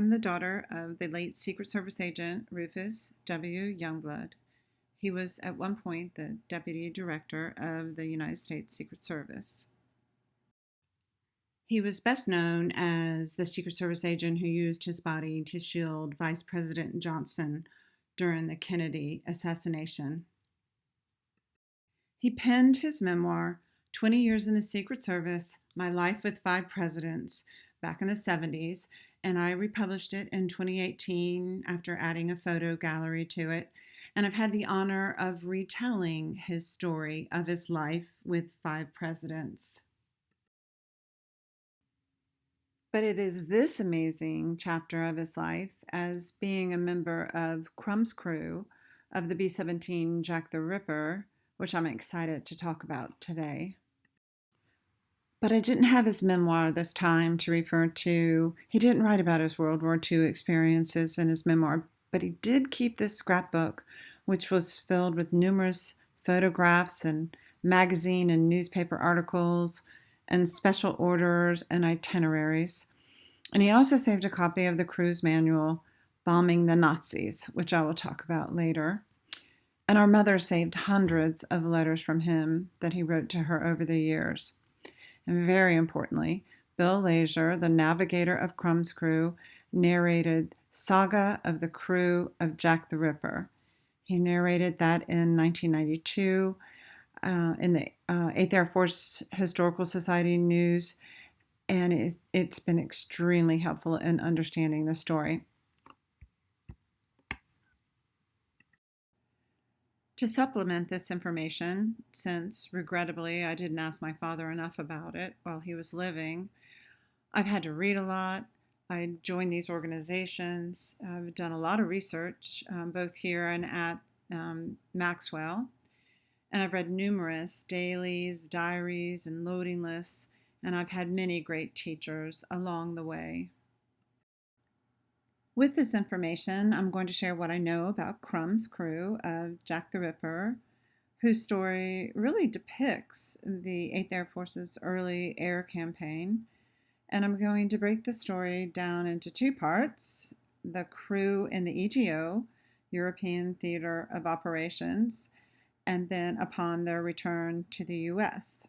I'm the daughter of the late Secret Service agent Rufus W. Youngblood. He was at one point the Deputy Director of the United States Secret Service. He was best known as the Secret Service agent who used his body to shield Vice President Johnson during the Kennedy assassination. He penned his memoir, 20 Years in the Secret Service, My Life with Five Presidents, back in the 70s, and I republished it in 2018 after adding a photo gallery to it. And I've had the honor of retelling his story of his life with five presidents. But it is this amazing chapter of his life as being a member of Crumm's crew of the B-17 Jack the Ripper, which I'm excited to talk about today. But I didn't have his memoir this time to refer to. He didn't write about his World War II experiences in his memoir, but he did keep this scrapbook, which was filled with numerous photographs and magazine and newspaper articles and special orders and itineraries. And he also saved a copy of the crew's manual, Bombing the Nazis, which I will talk about later. And our mother saved hundreds of letters from him that he wrote to her over the years. And very importantly, Bill Lazier, the navigator of Crumm's crew, narrated Saga of the Crew of Jack the Ripper. He narrated that in 1992 in the 8th Air Force Historical Society News, and it's been extremely helpful in understanding the story. To supplement this information, since regrettably I didn't ask my father enough about it while he was living, I've had to read a lot. I joined these organizations. I've done a lot of research, both here and at Maxwell. And I've read numerous dailies, diaries, and loading lists, and I've had many great teachers along the way. With this information, I'm going to share what I know about Crumm's crew of Jack the Ripper, whose story really depicts the 8th Air Force's early air campaign. And I'm going to break the story down into two parts: the crew in the ETO, European Theater of Operations, and then upon their return to the U.S.,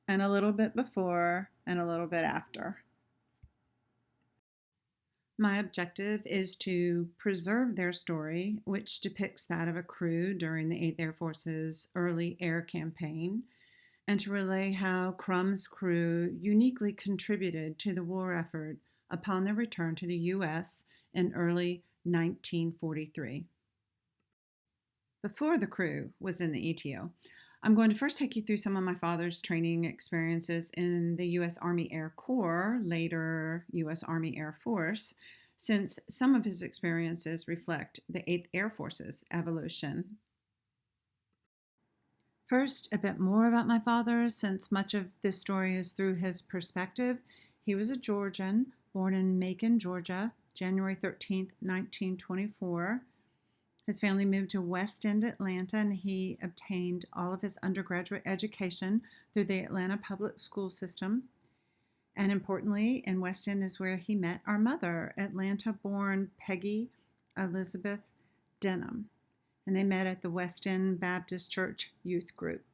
and a little bit before and a little bit after. My objective is to preserve their story, which depicts that of a crew during the 8th Air Force's early air campaign, and to relay how Crumm's crew uniquely contributed to the war effort upon their return to the U.S. in early 1943. Before the crew was in the ETO, I'm going to first take you through some of my father's training experiences in the U.S. Army Air Corps, later U.S. Army Air Force, since some of his experiences reflect the 8th Air Force's evolution. First, a bit more about my father, since much of this story is through his perspective. He was a Georgian, born in Macon, Georgia, January 13th, 1924. His family moved to West End, Atlanta, and he obtained all of his undergraduate education through the Atlanta public school system. And importantly, in West End is where he met our mother, Atlanta-born Peggy Elizabeth Denham. And they met at the West End Baptist Church Youth Group.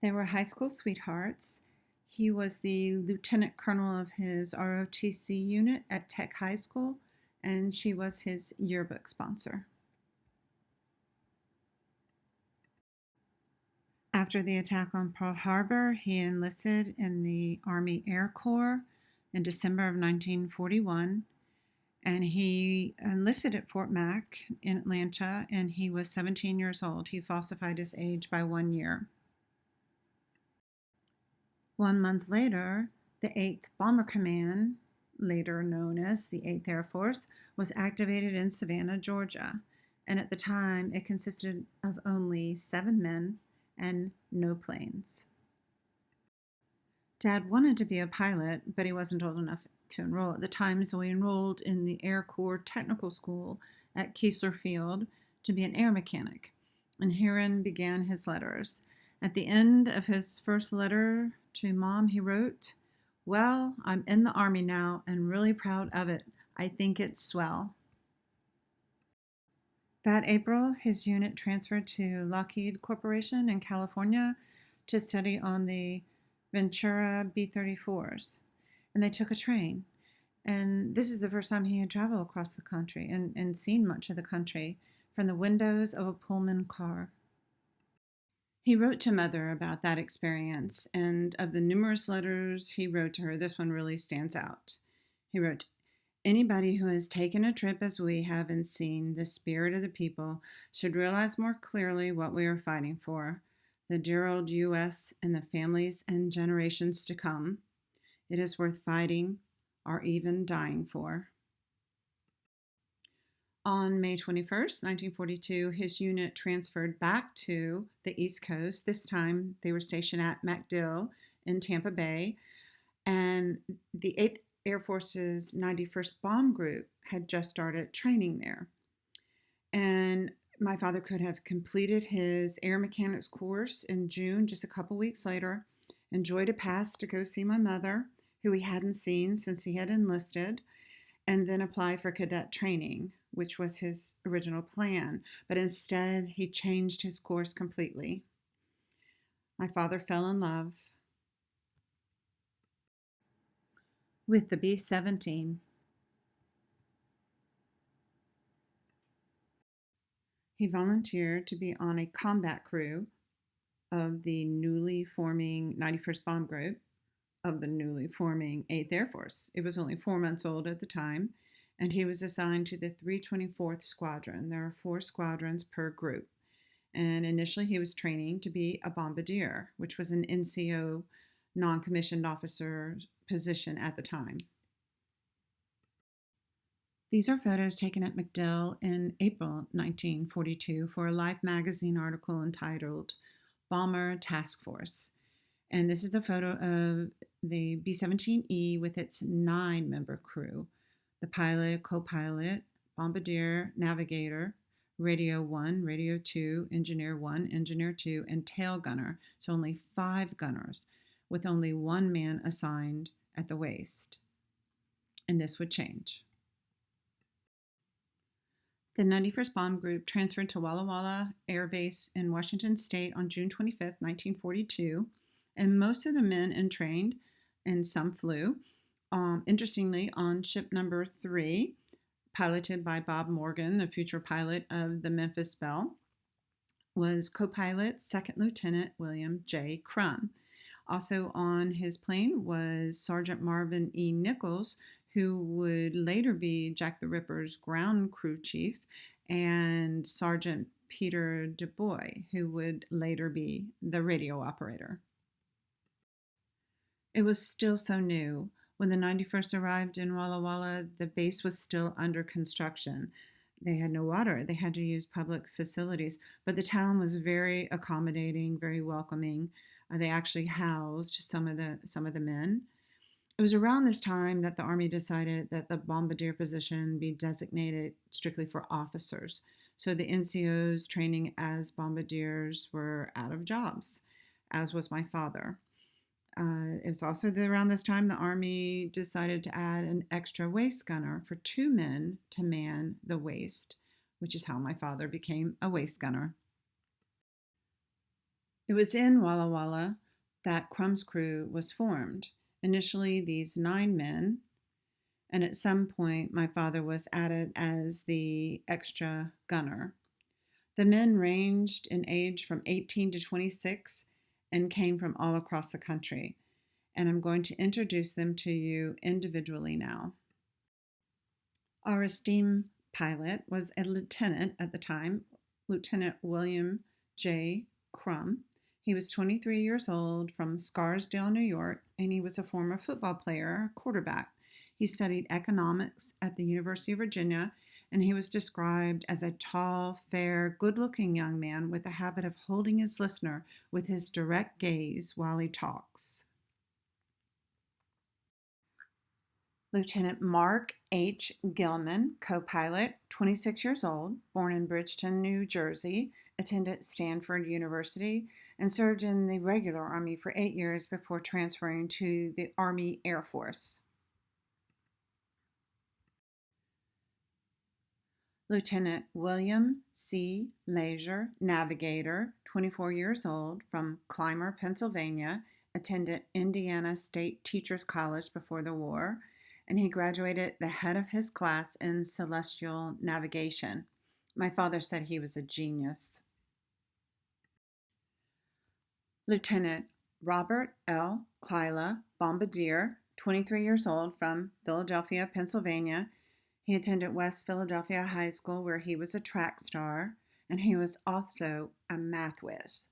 They were high school sweethearts. He was the lieutenant colonel of his ROTC unit at Tech High School, and she was his yearbook sponsor. After the attack on Pearl Harbor, he enlisted in the Army Air Corps in December of 1941, and he enlisted at Fort Mac in Atlanta, and he was 17 years old. He falsified his age by 1 year. 1 month later, the 8th Bomber Command, later known as the 8th Air Force, was activated in Savannah, Georgia, and at the time it consisted of only 7 men and no planes. Dad wanted to be a pilot, but he wasn't old enough to enroll at the time, so he enrolled in the Air Corps Technical School at Keesler Field to be an air mechanic, and herein began his letters. At the end of his first letter to Mom, he wrote, Well, I'm in the Army now and really proud of it. I think it's swell. That April, his unit transferred to Lockheed Corporation in California to study on the Ventura B-34s. And they took a train. And this is the first time he had traveled across the country and seen much of the country from the windows of a Pullman car. He wrote to Mother about that experience, and of the numerous letters he wrote to her, this one really stands out. He wrote, "Anybody who has taken a trip as we have and seen the spirit of the people should realize more clearly what we are fighting for, the dear old U.S. and the families and generations to come. It is worth fighting or even dying for." On May 21st, 1942, his unit transferred back to the East Coast. This time they were stationed at MacDill in Tampa Bay, and the 8th Air Force's 91st Bomb Group had just started training there. And my father could have completed his air mechanics course in June, just a couple weeks later, enjoyed a pass to go see my mother, who he hadn't seen since he had enlisted, and then apply for cadet training, which was his original plan. But instead, he changed his course completely. My father fell in love with the B-17. He volunteered to be on a combat crew of the newly forming 91st Bomb Group of the newly forming 8th Air Force. It was only 4 months old at the time, and he was assigned to the 324th Squadron. There are 4 squadrons per group. And initially, he was training to be a bombardier, which was an NCO non-commissioned officer position at the time. These are photos taken at MacDill in April 1942 for a Life magazine article entitled Bomber Task Force. And this is a photo of the B-17E with its 9-member crew: the pilot, co-pilot, bombardier, navigator, radio 1, radio 2, engineer 1, engineer 2, and tail gunner. So only 5 gunners, with only 1 man assigned at the waist. And this would change. The 91st Bomb Group transferred to Walla Walla Air Base in Washington State on June 25, 1942, and most of the men entrained, and some flew. Interestingly, on ship number 3, piloted by Bob Morgan, the future pilot of the Memphis Belle, was co-pilot 2nd Lieutenant William J. Crumm. Also on his plane was Sergeant Marvin E. Nichols, who would later be Jack the Ripper's ground crew chief, and Sergeant Peter DuBois, who would later be the radio operator. It was still so new. When the 91st arrived in Walla Walla, the base was still under construction. They had no water. They had to use public facilities, but the town was very accommodating, very welcoming. They actually housed some of the men. It was around this time that the Army decided that the bombardier position be designated strictly for officers. So the NCOs training as bombardiers were out of jobs, as was my father. It was also around this time the Army decided to add an extra waist gunner for 2 men to man the waist, which is how my father became a waist gunner. It was in Walla Walla that Crumm's crew was formed. Initially, these 9 men, and at some point, my father was added as the extra gunner. The men ranged in age from 18 to 26 and came from all across the country. And I'm going to introduce them to you individually now. Our esteemed pilot was a lieutenant at the time, Lieutenant William J. Crumm. He was 23 years old, from Scarsdale, New York, and he was a former football player, quarterback. He studied economics at the University of Virginia, and he was described as a tall, fair, good-looking young man with a habit of holding his listener with his direct gaze while he talks. Lieutenant Mark H. Gilman, co-pilot, 26 years old, born in Bridgeton, New Jersey, attended Stanford University, and served in the regular Army for 8 years before transferring to the Army Air Force. Lieutenant William C. Leisure, Navigator, 24 years old, from Clymer, Pennsylvania, attended Indiana State Teachers College before the war, and he graduated the head of his class in celestial navigation. My father said he was a genius. Lieutenant Robert L. Clyla, Bombardier, 23 years old, from Philadelphia, Pennsylvania. He attended West Philadelphia High School, where he was a track star, and he was also a math whiz.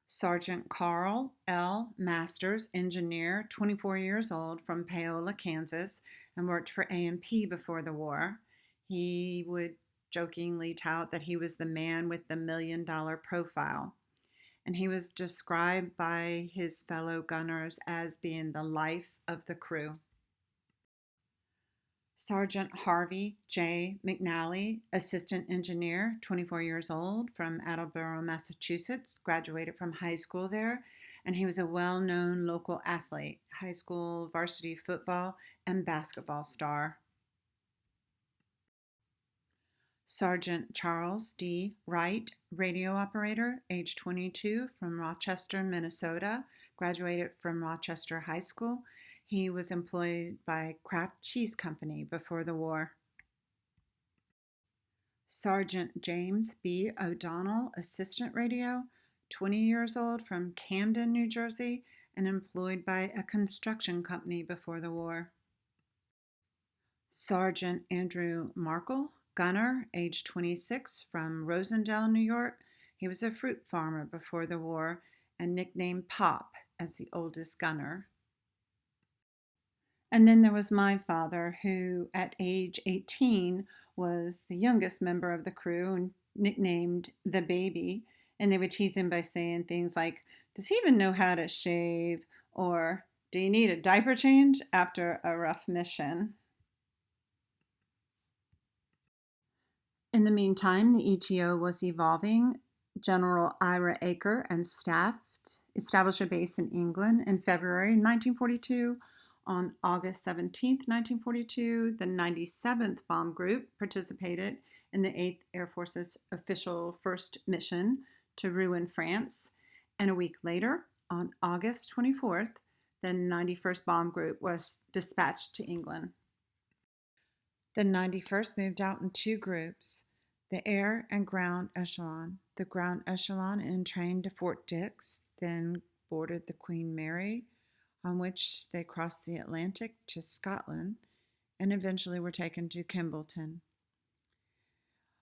Sergeant Carl L. Masters, engineer, 24 years old, from Paola, Kansas, and worked for A&P before the war. He would jokingly tout that he was the man with the $1 million profile, and he was described by his fellow gunners as being the life of the crew. Sergeant Harvey J. McNally, assistant engineer, 24 years old, from Attleboro, Massachusetts, graduated from high school there, and he was a well-known local athlete, high school varsity football and basketball star. Sergeant Charles D. Wright, radio operator, age 22, from Rochester, Minnesota, graduated from Rochester High School. He was employed by Capt Cheese Company before the war. Sergeant James B. O'Donnell, assistant radio, 20 years old, from Camden, New Jersey, and employed by a construction company before the war. Sergeant Andrew Markle, gunner, age 26, from Rosendale, New York. He was a fruit farmer before the war and nicknamed Pop as the oldest gunner. And then there was my father, who at age 18 was the youngest member of the crew and nicknamed the baby. And they would tease him by saying things like, "Does he even know how to shave?" Or, "Do you need a diaper change after a rough mission?" In the meantime, the ETO was evolving. General Ira Aker and staff established a base in England in February 1942. On August 17, 1942, the 97th Bomb Group participated in the 8th Air Force's official first mission to Rouen, France. And a week later, on August 24th, the 91st Bomb Group was dispatched to England. The 91st moved out in two groups, the air and ground echelon. The ground echelon entrained to Fort Dix, then boarded the Queen Mary, on which they crossed the Atlantic to Scotland and eventually were taken to Kimballton.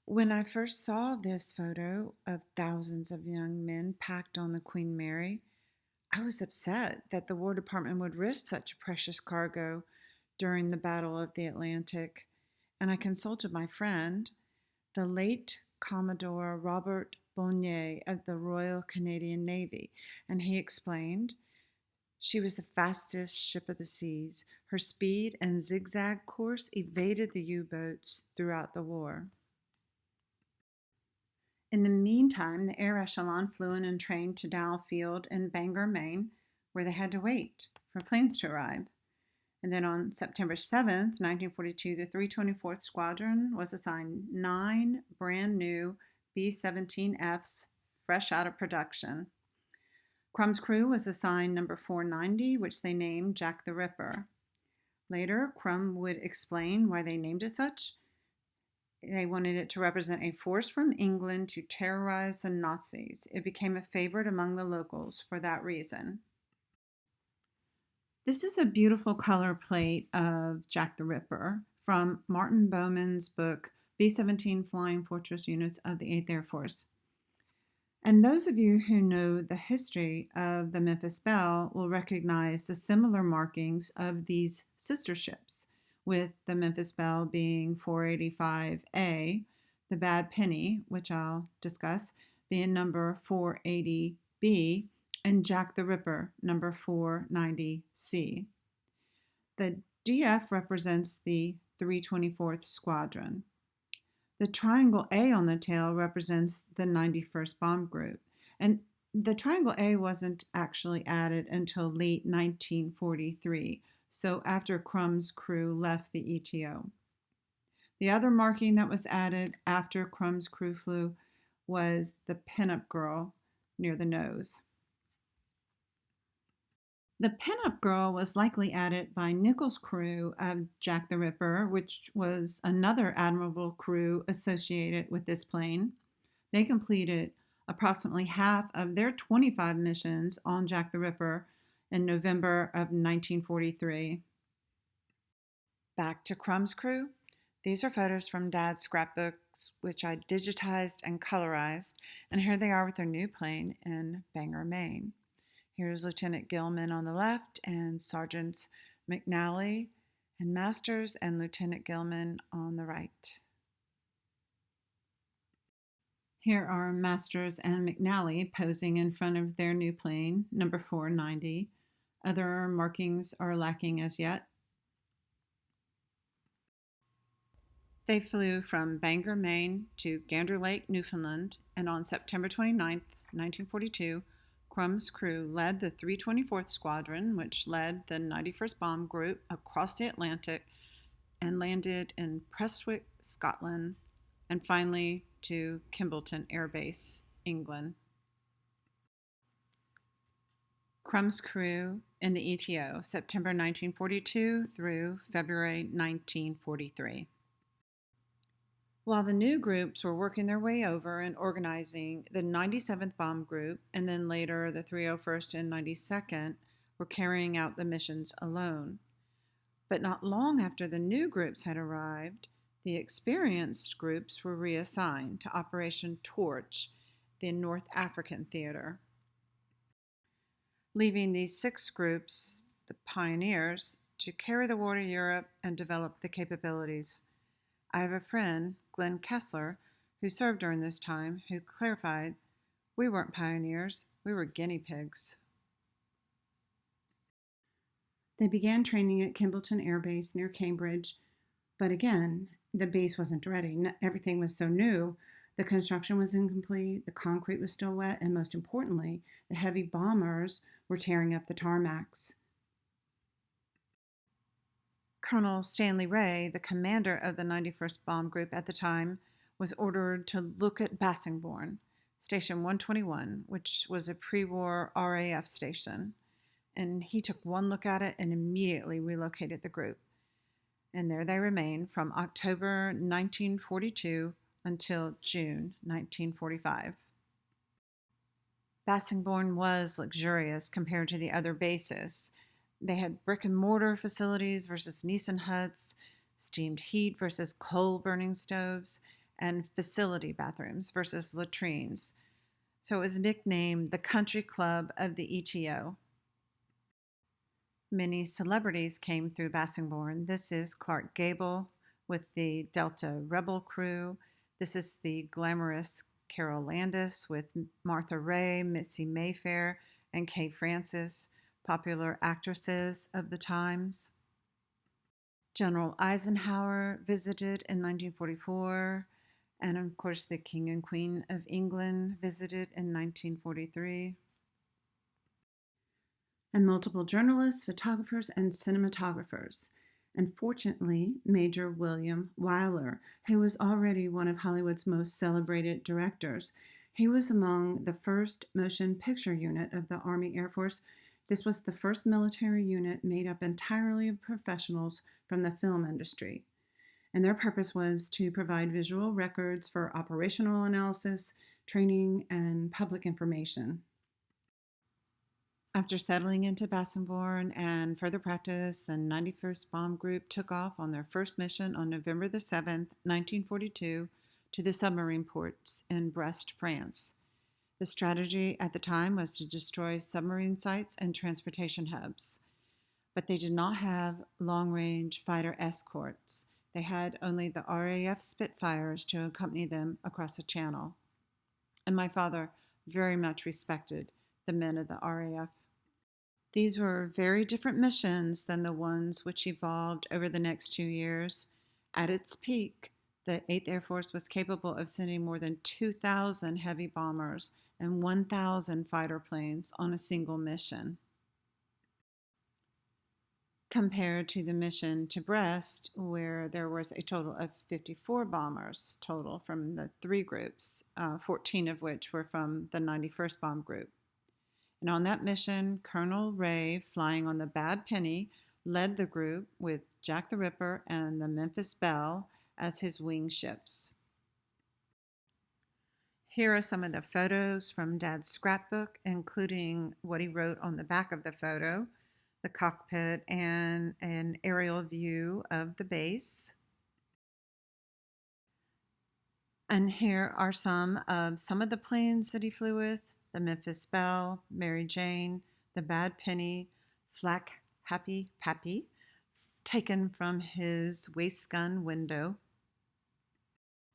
When I first saw this photo of thousands of young men packed on the Queen Mary, I was upset that the War Department would risk such a precious cargo during the Battle of the Atlantic, and I consulted my friend, the late Commodore Robert Bonnier of the Royal Canadian Navy, and he explained, "She was the fastest ship of the seas. Her speed and zigzag course evaded the U-boats throughout the war." In the meantime, the air echelon flew in and trained to Dow Field in Bangor, Maine, where they had to wait for planes to arrive. And then on September 7th, 1942, the 324th Squadron was assigned 9 brand new B-17Fs, fresh out of production. Crumm's crew was assigned number 490, which they named Jack the Ripper. Later, Crumm would explain why they named it such. They wanted it to represent a force from England to terrorize the Nazis. It became a favorite among the locals for that reason. This is a beautiful color plate of Jack the Ripper from Martin Bowman's book, B-17 Flying Fortress Units of the 8th Air Force. And those of you who know the history of the Memphis Belle will recognize the similar markings of these sister ships, with the Memphis Belle being 485A, the Bad Penny, which I'll discuss, being number 480B, and Jack the Ripper, number 490C. The DF represents the 324th Squadron. The triangle A on the tail represents the 91st Bomb Group, and the triangle A wasn't actually added until late 1943, so after Crumm's crew left the ETO. The other marking that was added after Crumm's crew flew was the pinup girl near the nose. The pinup girl was likely added by Nichols' crew of Jack the Ripper, which was another admirable crew associated with this plane. They completed approximately half of their 25 missions on Jack the Ripper in November of 1943. Back to Crumm's crew. These are photos from Dad's scrapbooks, which I digitized and colorized, and here they are with their new plane in Bangor, Maine. Here's Lieutenant Gilman on the left and Sergeants McNally and Masters and Lieutenant Gilman on the right. Here are Masters and McNally posing in front of their new plane, number 490. Other markings are lacking as yet. They flew from Bangor, Maine to Gander Lake, Newfoundland, and on September 29, 1942, Crumm's crew led the 324th Squadron, which led the 91st Bomb Group across the Atlantic and landed in Prestwick, Scotland, and finally to Kimballton Air Base, England. Crumm's crew in the ETO, September 1942 through February 1943. While the new groups were working their way over and organizing, the 97th Bomb Group and then later the 301st and 92nd were carrying out the missions alone. But not long after the new groups had arrived, the experienced groups were reassigned to Operation Torch, the North African theater. Leaving these 6 groups, the pioneers, to carry the war to Europe and develop the capabilities. I have a friend, Glenn Kessler, who served during this time, who clarified, "We weren't pioneers, we were guinea pigs." They began training at Kimballton Air Base near Cambridge, but again, the base wasn't ready. Everything was so new. The construction was incomplete, the concrete was still wet, and most importantly, the heavy bombers were tearing up the tarmacs. Colonel Stanley Ray, the commander of the 91st Bomb Group at the time, was ordered to look at Bassingbourn, Station 121, which was a pre-war RAF station. And he took one look at it and immediately relocated the group. And there they remained from October 1942 until June 1945. Bassingbourn was luxurious compared to the other bases. They had brick and mortar facilities versus Nissen huts, steamed heat versus coal burning stoves, and facility bathrooms versus latrines. So it was nicknamed the Country Club of the ETO. Many celebrities came through Bassingbourn. This is Clark Gable with the Delta Rebel crew. This is the glamorous Carol Landis with Martha Ray, Mitzi Mayfair, and Kay Francis, popular actresses of the times. General Eisenhower visited in 1944, and of course the King and Queen of England visited in 1943. And multiple journalists, photographers, and cinematographers. And fortunately, Major William Wyler, who was already one of Hollywood's most celebrated directors. He was among the first motion picture unit of the Army Air Force. This was the first military unit made up entirely of professionals from the film industry. And their purpose was to provide visual records for operational analysis, training, and public information. After settling into Bassingbourn and further practice, the 91st Bomb Group took off on their first mission on November the 7th, 1942, to the submarine ports in Brest, France. The strategy at the time was to destroy submarine sites and transportation hubs. But they did not have long-range fighter escorts. They had only the RAF Spitfires to accompany them across the channel. And my father very much respected the men of the RAF. These were very different missions than the ones which evolved over the next 2 years. At its peak, The 8th Air Force was capable of sending more than 2,000 heavy bombers and 1,000 fighter planes on a single mission. Compared to the mission to Brest, where there was a total of 54 bombers total from the three groups, 14 of which were from the 91st Bomb Group. And on that mission, Colonel Ray, flying on the Bad Penny, led the group with Jack the Ripper and the Memphis Belle as his wing ships. Here are some of the photos from Dad's scrapbook, including what he wrote on the back of the photo, the cockpit, and an aerial view of the base. And here are some of the planes that he flew with: the Memphis Belle, Mary Jane, the Bad Penny, Flak Happy Pappy, taken from his waist gun window,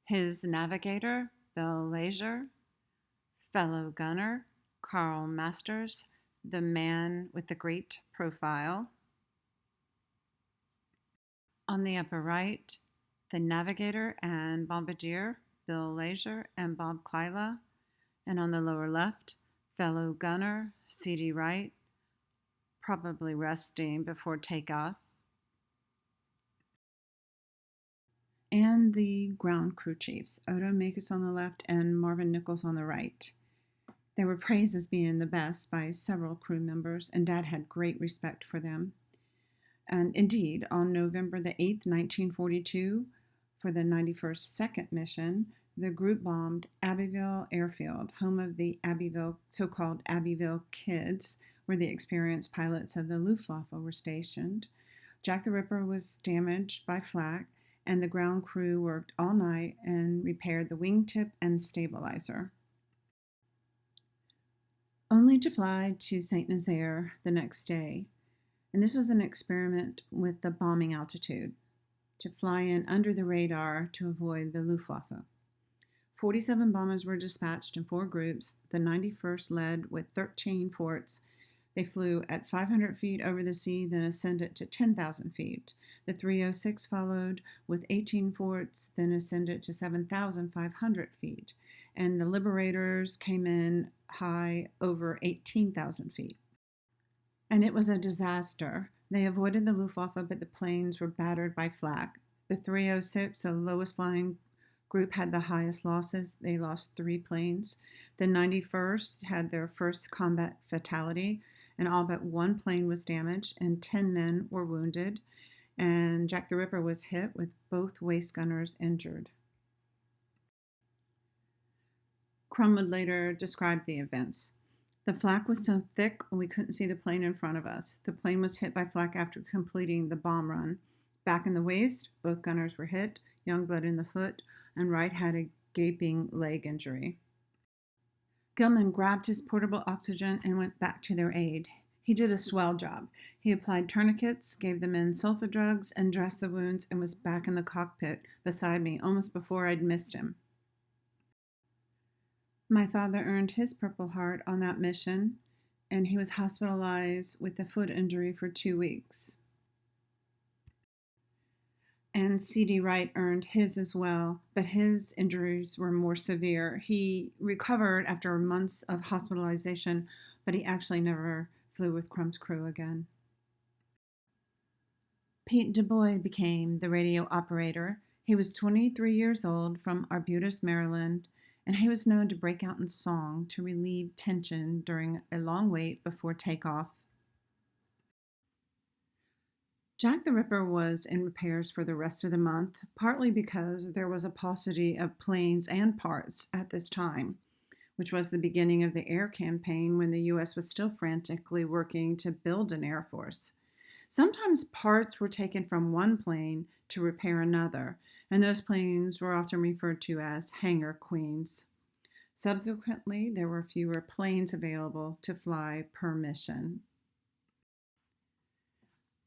his navigator, Bill Leisure, fellow gunner, Carl Masters, the man with the great profile. On the upper right, the navigator and bombardier, Bill Leisure and Bob Kyla. And on the lower left, fellow gunner, C.D. Wright, probably resting before takeoff. And the ground crew chiefs, Odo Makis on the left and Marvin Nichols on the right. They were praised as being the best by several crew members, and Dad had great respect for them. And indeed, on November the 8th, 1942, for the 91st second mission, the group bombed Abbeville Airfield, home of the so-called Abbeville Kids, where the experienced pilots of the Luftwaffe were stationed. Jack the Ripper was damaged by flak, and the ground crew worked all night and repaired the wingtip and stabilizer, only to fly to St. Nazaire the next day. And this was an experiment with the bombing altitude, to fly in under the radar to avoid the Luftwaffe. 47 bombers were dispatched in 4 groups. The 91st led with 13 forts. They flew at 500 feet over the sea, then ascended to 10,000 feet. The 306 followed with 18 forts, then ascended to 7,500 feet. And the Liberators came in high over 18,000 feet. And it was a disaster. They avoided the Luftwaffe, but the planes were battered by flak. The 306, the lowest flying group, had the highest losses. They lost 3 planes. The 91st had their first combat fatality, and all but 1 plane was damaged, and 10 men were wounded. And Jack the Ripper was hit, with both waist gunners injured. Crumm would later describe the events. The flak was so thick we couldn't see the plane in front of us. The plane was hit by flak after completing the bomb run. Back in the waist, both gunners were hit, Youngblood in the foot, and Wright had a gaping leg injury. Gilman grabbed his portable oxygen and went back to their aid. He did a swell job. He applied tourniquets, gave the men sulfa drugs, and dressed the wounds, and was back in the cockpit beside me almost before I'd missed him. My father earned his Purple Heart on that mission, and he was hospitalized with a foot injury for 2 weeks. And C.D. Wright earned his as well, but his injuries were more severe. He recovered after months of hospitalization, but he actually never flew with Crumm's crew again. Pete DuBois became the radio operator. He was 23 years old, from Arbutus, Maryland, and he was known to break out in song to relieve tension during a long wait before takeoff. Jack the Ripper was in repairs for the rest of the month, partly because there was a paucity of planes and parts at this time, which was the beginning of the air campaign when the U.S. was still frantically working to build an air force. Sometimes parts were taken from one plane to repair another, and those planes were often referred to as hangar queens. Subsequently, there were fewer planes available to fly per mission.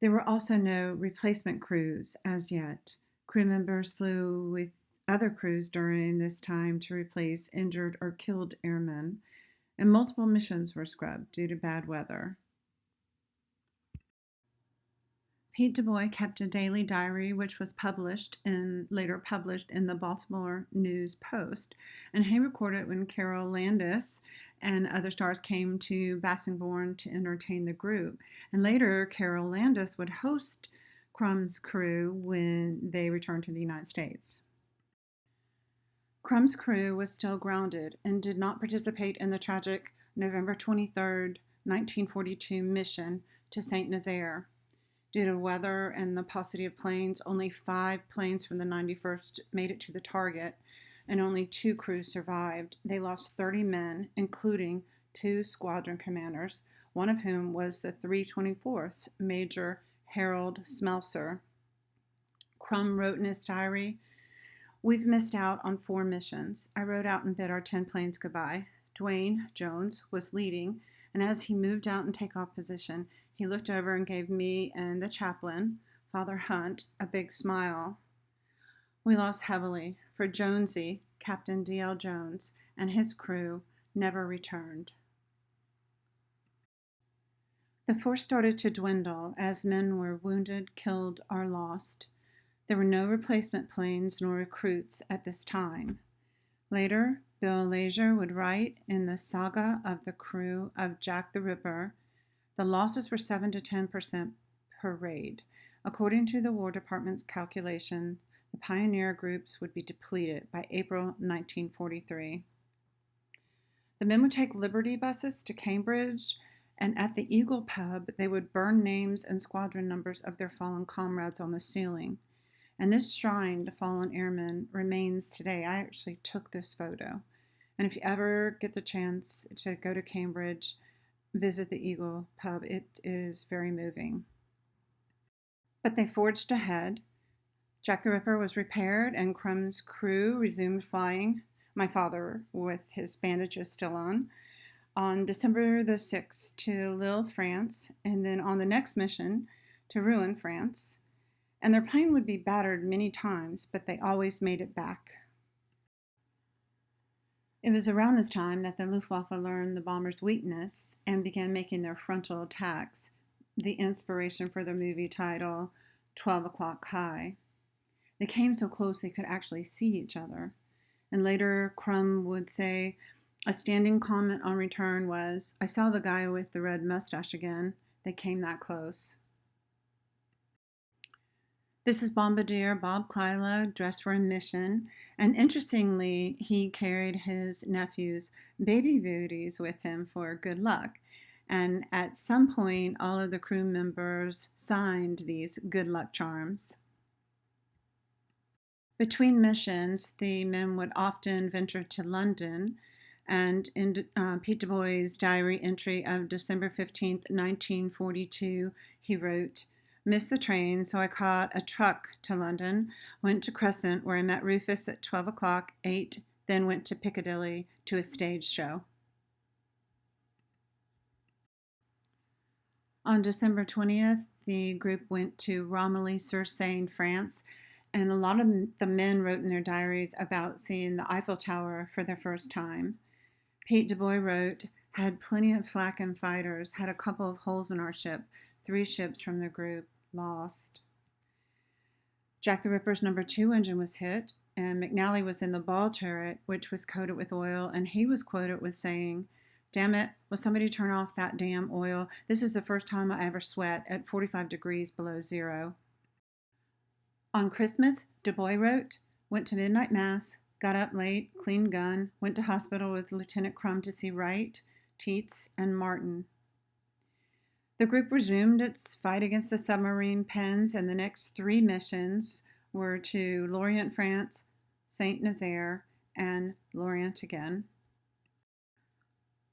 There were also no replacement crews as yet. Crew members flew with other crews during this time to replace injured or killed airmen, and multiple missions were scrubbed due to bad weather. Pete Du Bois kept a daily diary, which was later published in the Baltimore News Post, and he recorded when Carol Landis and other stars came to Bassingbourn to entertain the group. And later, Carol Landis would host Crumm's crew when they returned to the United States. Crumm's crew was still grounded and did not participate in the tragic November 23, 1942 mission to St. Nazaire. Due to weather and the paucity of planes, only 5 planes from the 91st made it to the target, and only 2 crews survived. They lost 30 men, including 2 squadron commanders, one of whom was the 324th Major Harold Smelser. Crumm wrote in his diary, "We've missed out on 4 missions. I rode out and bid our 10 planes goodbye. Dwayne Jones was leading, and as he moved out in takeoff position, he looked over and gave me and the chaplain, Father Hunt, a big smile. We lost heavily, for Jonesy, Captain D.L. Jones, and his crew never returned." The force started to dwindle as men were wounded, killed, or lost. There were no replacement planes nor recruits at this time. Later, Bill Leisure would write in the Saga of the Crew of Jack the Ripper, the losses were 7 to 10% per raid. According to the War Department's calculation, the pioneer groups would be depleted by April 1943. The men would take Liberty buses to Cambridge, and at the Eagle pub, they would burn names and squadron numbers of their fallen comrades on the ceiling. And this shrine to fallen airmen remains today. I actually took this photo. And if you ever get the chance to go to Cambridge, visit the Eagle pub. It is very moving. But they forged ahead. Jack the Ripper was repaired and Crumm's crew resumed flying, my father with his bandages still on December the 6th to Lille, France, and then on the next mission to Rouen, France. And their plane would be battered many times, but they always made it back. It was around this time that the Luftwaffe learned the bombers' weakness and began making their frontal attacks, the inspiration for their movie title, 12 O'Clock High. They came so close they could actually see each other. And later, Crumm would say, a standing comment on return was, "I saw the guy with the red mustache again. They came that close." This is Bombardier Bob Klyla, dressed for a mission, and interestingly, he carried his nephew's baby booties with him for good luck. And at some point, all of the crew members signed these good luck charms. Between missions, the men would often venture to London, and in Pete Du Bois' diary entry of December 15th, 1942, he wrote, "Missed the train, so I caught a truck to London, went to Crescent, where I met Rufus at 12 o'clock, ate, then went to Piccadilly to a stage show." On December 20th, the group went to Romilly-sur-Seine, France, and a lot of the men wrote in their diaries about seeing the Eiffel Tower for the first time. Pete Du Bois wrote, "Had plenty of flak and fighters, had a couple of holes in our ship, 3 ships from the group lost." Jack the Ripper's number 2 engine was hit, and McNally was in the ball turret, which was coated with oil, and he was quoted with saying, "Damn it, will somebody turn off that damn oil? This is the first time I ever sweat at 45 degrees below zero." On Christmas, Du Bois wrote, "Went to midnight mass, got up late, cleaned gun, went to hospital with Lieutenant Crumm to see Wright, Teets, and Martin." The group resumed its fight against the submarine pens, and the next 3 missions were to Lorient, France, St. Nazaire, and Lorient again.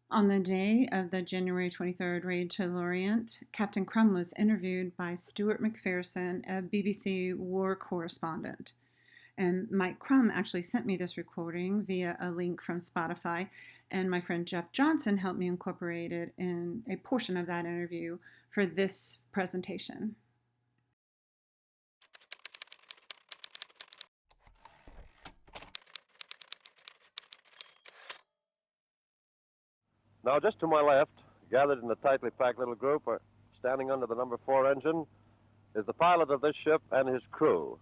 On the day of the January 23rd raid to Lorient, Captain Crumm was interviewed by Stuart McPherson, a BBC war correspondent. And Mike Crumm actually sent me this recording via a link from Spotify, and my friend Jeff Johnson helped me incorporate it in a portion of that interview for this presentation. Now, just to my left, gathered in a tightly packed little group, standing under the number 4 engine, is the pilot of this ship and his crew.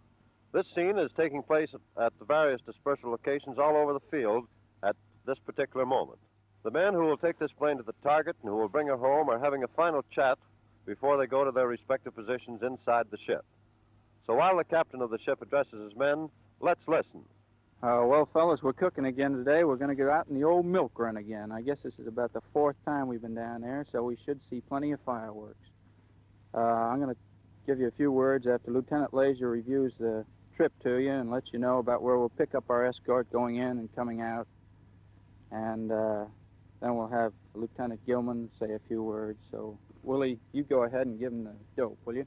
This scene is taking place at the various dispersal locations all over the field at this particular moment. The men who will take this plane to the target and who will bring her home are having a final chat before they go to their respective positions inside the ship. So while the captain of the ship addresses his men, let's listen. Well, fellas, we're cooking again today. We're going to go out in the old milk run again. I guess this is about the fourth time we've been down there, so we should see plenty of fireworks. I'm going to give you a few words after Lieutenant Leisure reviews the trip to you and let you know about where we'll pick up our escort going in and coming out. And then we'll have Lieutenant Gilman say a few words. So, Willie, you go ahead and give him the dope, will you?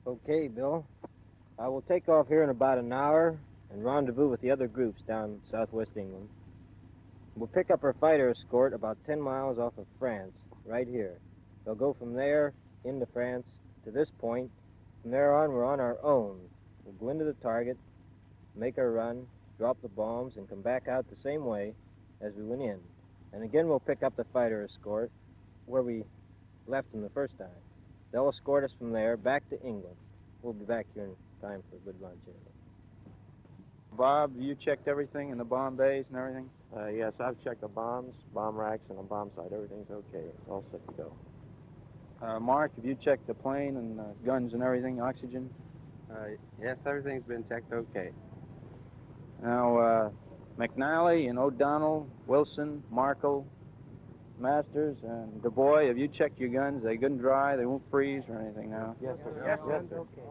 Okay, Bill. I will take off here in about an hour and rendezvous with the other groups down southwest England. We'll pick up our fighter escort about 10 miles off of France, right here. They'll go from there into France to this point. From there on, we're on our own. We'll go into the target, make our run, drop the bombs, and come back out the same way as we went in. And again, we'll pick up the fighter escort where we left them the first time. They'll escort us from there back to England. We'll be back here in time for a good lunch anyway. Bob, you checked everything in the bomb bays and everything? Yes, I've checked the bombs, bomb racks, and the bomb site. Everything's okay. All set to go. Mark, have you checked the plane and guns and everything, oxygen? Yes, everything's been checked okay. Now, McNally and O'Donnell, Wilson, Markle, Masters, and Du Bois, have you checked your guns? They good and dry? They won't freeze or anything now? Yes, sir. Yes, Yes, sir. sir. Okay.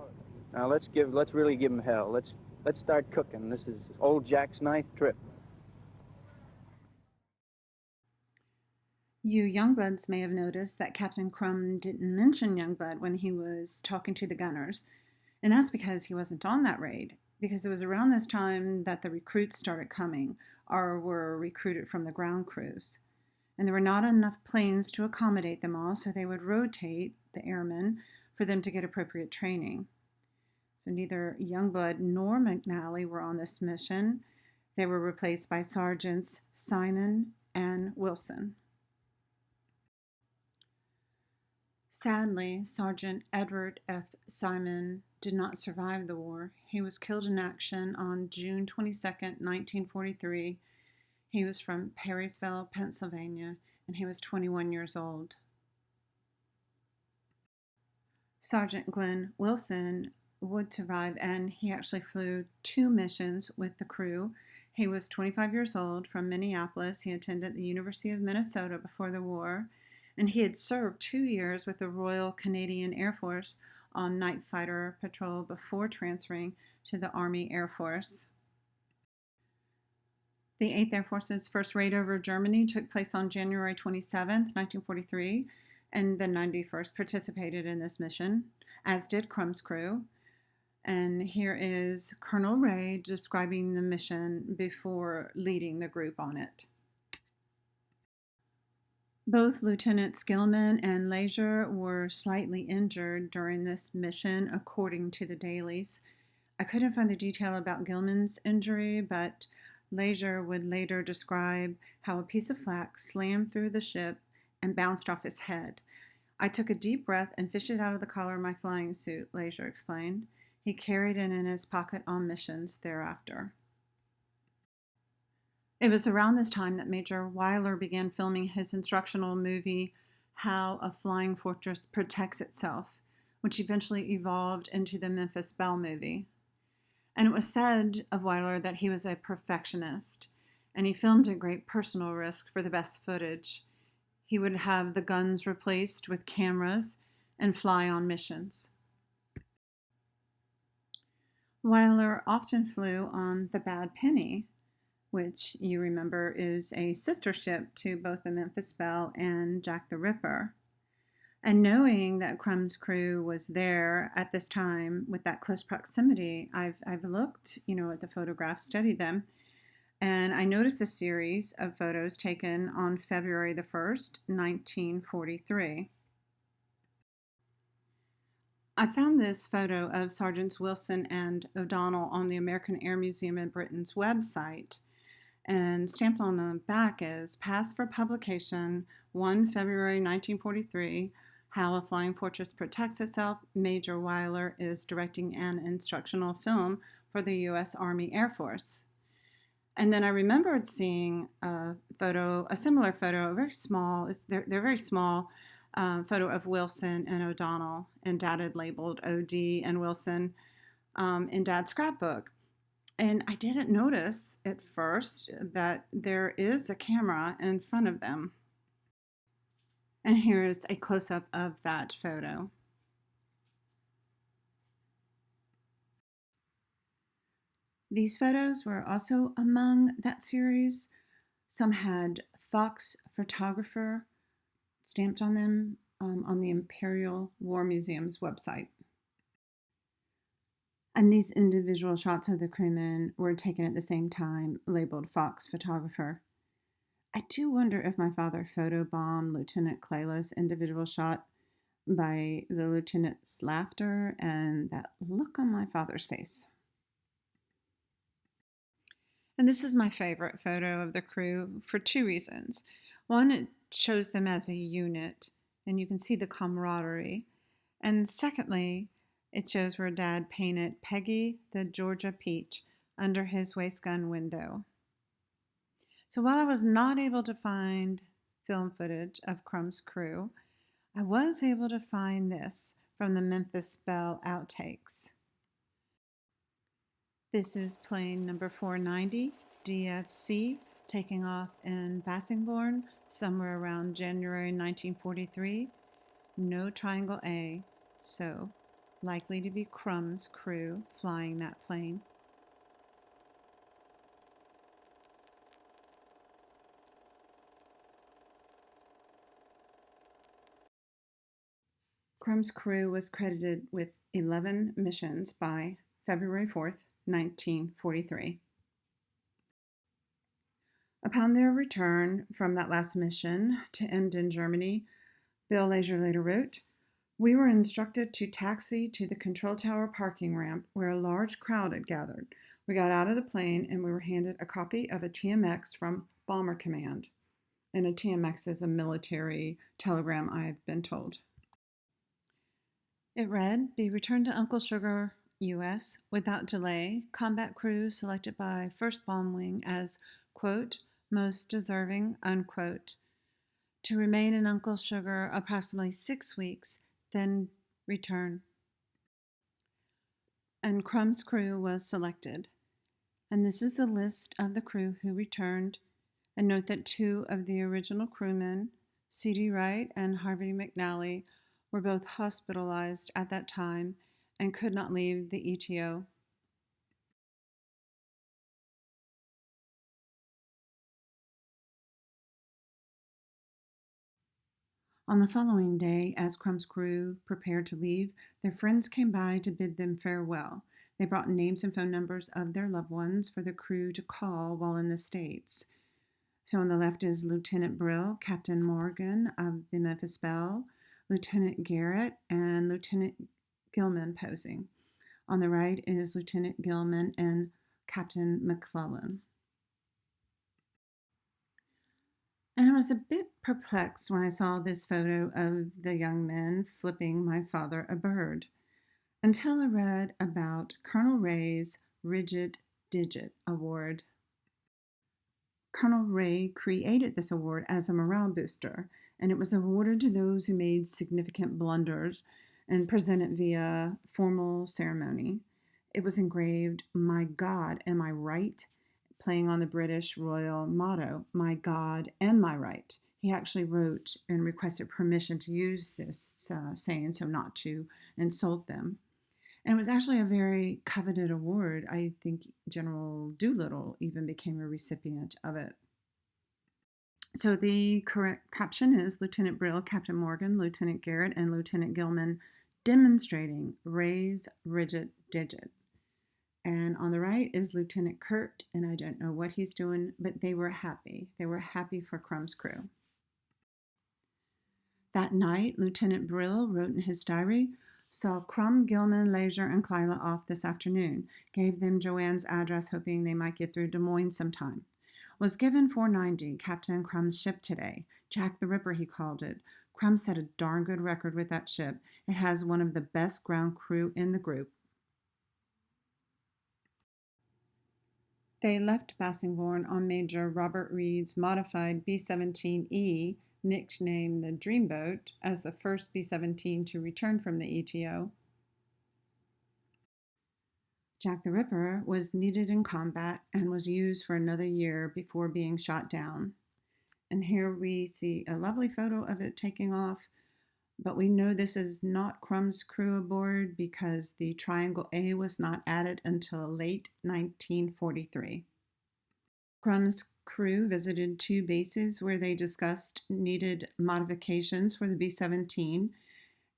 Now let's really give them hell. Let's start cooking. This is old Jack's ninth trip. You Youngbloods may have noticed that Captain Crumm didn't mention Youngblood when he was talking to the gunners, and that's because he wasn't on that raid, because it was around this time that the recruits started coming, or were recruited from the ground crews. And there were not enough planes to accommodate them all, so they would rotate the airmen for them to get appropriate training. So neither Youngblood nor McNally were on this mission. They were replaced by Sergeants Simon and Wilson. Sadly, Sergeant Edward F. Simon did not survive the war. He was killed in action on June 22, 1943. He was from Perrysville, Pennsylvania, and he was 21 years old. Sergeant Glenn Wilson would survive, and he actually flew 2 missions with the crew. He was 25 years old, from Minneapolis. He attended the University of Minnesota before the war, and he had served 2 years with the Royal Canadian Air Force on night fighter patrol before transferring to the Army Air Force. The 8th Air Force's first raid over Germany took place on January 27, 1943, and the 91st participated in this mission, as did Crumm's crew. And here is Colonel Ray describing the mission before leading the group on it. Both Lieutenants Gilman and Leisure were slightly injured during this mission, according to the dailies. I couldn't find the detail about Gilman's injury, but Leisure would later describe how a piece of flak slammed through the ship and bounced off his head. I took a deep breath and fished it out of the collar of my flying suit, Leisure explained. He carried it in his pocket on missions thereafter. It was around this time that Major Weiler began filming his instructional movie, How a Flying Fortress Protects Itself, which eventually evolved into the Memphis Belle movie. And it was said of Weiler that he was a perfectionist, and he filmed at great personal risk for the best footage. He would have the guns replaced with cameras and fly on missions. Weiler often flew on the Bad Penny, which you remember is a sister ship to both the Memphis Belle and Jack the Ripper. And knowing that Crumm's crew was there at this time with that close proximity, I've looked, at the photographs, studied them, and I noticed a series of photos taken on February the 1st, 1943. I found this photo of Sergeants Wilson and O'Donnell on the American Air Museum in Britain's website, and stamped on the back is Passed for Publication 1 February 1943, How a Flying Fortress Protects Itself, Major Weiler is directing an instructional film for the U.S. Army Air Force. And then I remembered seeing a similar photo, a very small, they're very small, photo of Wilson and O'Donnell, and Dad had labeled OD and Wilson in Dad's scrapbook. And I didn't notice at first that there is a camera in front of them. And here's a close-up of that photo. These photos were also among that series. Some had Fox Photographer stamped on them on the Imperial War Museum's website. And these individual shots of the crewmen were taken at the same time, labeled Fox Photographer. I do wonder if my father photobombed Lieutenant Clayla's individual shot by the lieutenant's laughter and that look on my father's face. And this is my favorite photo of the crew for two reasons. One, it shows them as a unit, and you can see the camaraderie. And secondly, it shows where Dad painted Peggy the Georgia Peach under his waistgun window. So while I was not able to find film footage of Crumm's crew, I was able to find this from the Memphis Belle outtakes. This is plane number 490, DFC, taking off in Bassingbourn somewhere around January 1943. No Triangle A, so likely to be Crumm's crew flying that plane. Crumm's crew was credited with 11 missions by February 4th, 1943. Upon their return from that last mission to Emden, Germany, Bill Leisure later wrote, "We were instructed to taxi to the control tower parking ramp where a large crowd had gathered. We got out of the plane and we were handed a copy of a TMX from Bomber Command." And a TMX is a military telegram, I've been told. It read, "Be returned to Uncle Sugar, U.S. without delay. Combat crew selected by 1st Bomb Wing as, quote, most deserving, unquote. To remain in Uncle Sugar approximately 6 weeks, then return." And Crumm's crew was selected. And this is the list of the crew who returned. And note that 2 of the original crewmen, C.D. Wright and Harvey McNally, were both hospitalized at that time and could not leave the ETO. On the following day, as Crumm's crew prepared to leave, their friends came by to bid them farewell. They brought names and phone numbers of their loved ones for the crew to call while in the States. So on the left is Lieutenant Brill, Captain Morgan of the Memphis Belle, Lieutenant Garrett, and Lieutenant Gilman posing. On the right is Lieutenant Gilman and Captain McClellan. And I was a bit perplexed when I saw this photo of the young men flipping my father a bird, until I read about Colonel Ray's Rigid Digit Award. Colonel Ray created this award as a morale booster, and it was awarded to those who made significant blunders and presented via formal ceremony. It was engraved, "My God, am I right?" playing on the British royal motto, "My God and my right." He actually wrote and requested permission to use this saying so not to insult them. And it was actually a very coveted award. I think General Doolittle even became a recipient of it. So the correct caption is Lieutenant Brill, Captain Morgan, Lieutenant Garrett, and Lieutenant Gilman demonstrating Ray's rigid digit. And on the right is Lieutenant Kurt, and I don't know what he's doing, but they were happy. They were happy for Crumm's crew. That night, Lieutenant Brill wrote in his diary, "Saw Crumm, Gilman, Leisure, and Clayla off this afternoon. Gave them Joanne's address, hoping they might get through Des Moines sometime. Was given 490, Captain Crumm's ship today. Jack the Ripper, he called it. Crumm set a darn good record with that ship. It has one of the best ground crew in the group. They left Bassingbourn on Major Robert Reed's modified B-17E, nicknamed the Dreamboat, as the first B-17 to return from the ETO. Jack the Ripper was needed in combat and was used for another year before being shot down. And here we see a lovely photo of it taking off, but we know this is not Crumm's crew aboard because the Triangle A was not added until late 1943. Crumm's crew visited 2 bases where they discussed needed modifications for the B-17,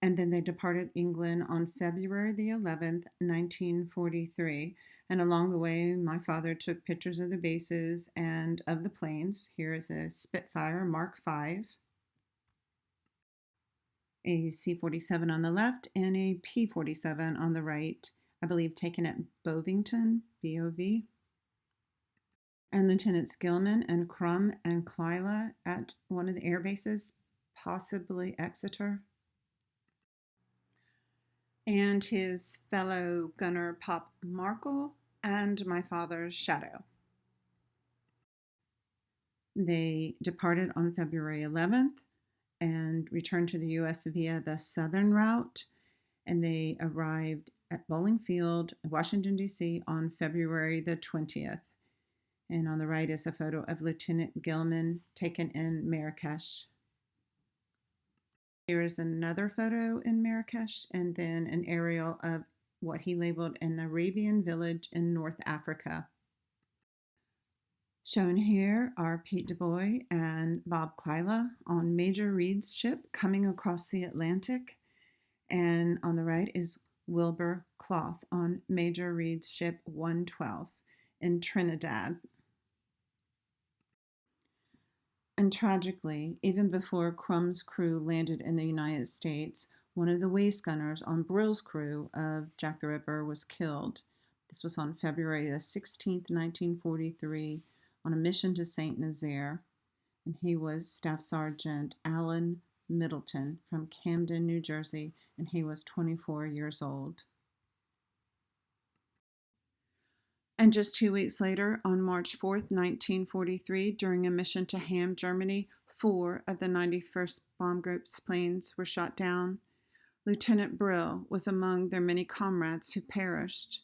and then they departed England on February the 11th, 1943. And along the way, my father took pictures of the bases and of the planes. Here is a Spitfire Mark V, a C-47 on the left, and a P-47 on the right, I believe taken at Bovington, B-O-V. And Lieutenants Gilman and Crumm and Clyla at one of the air bases, possibly Exeter. And his fellow gunner Pop Markle and my father's Shadow. They departed on February 11th and returned to the U.S. via the southern route, and they arrived at Bowling Field, Washington, D.C. on February the 20th. And on the right is a photo of Lieutenant Gilman taken in Marrakesh. Here is another photo in Marrakesh, and then an aerial of what he labeled an Arabian village in North Africa. Shown here are Pete DuBois and Bob Clyla on Major Reed's ship coming across the Atlantic, and on the right is Wilbur Cloth on Major Reed's ship 112 in Trinidad. And tragically, even before Crumm's crew landed in the United States, one of the waist gunners on Brill's crew of Jack the Ripper was killed. This was on February the 16th, 1943, on a mission to St. Nazaire, and he was Staff Sergeant Alan Middleton from Camden, New Jersey, and he was 24 years old. And just 2 weeks later, on March 4th, 1943, during a mission to Ham, Germany, 4 of the 91st Bomb Group's planes were shot down. Lieutenant Brill was among their many comrades who perished.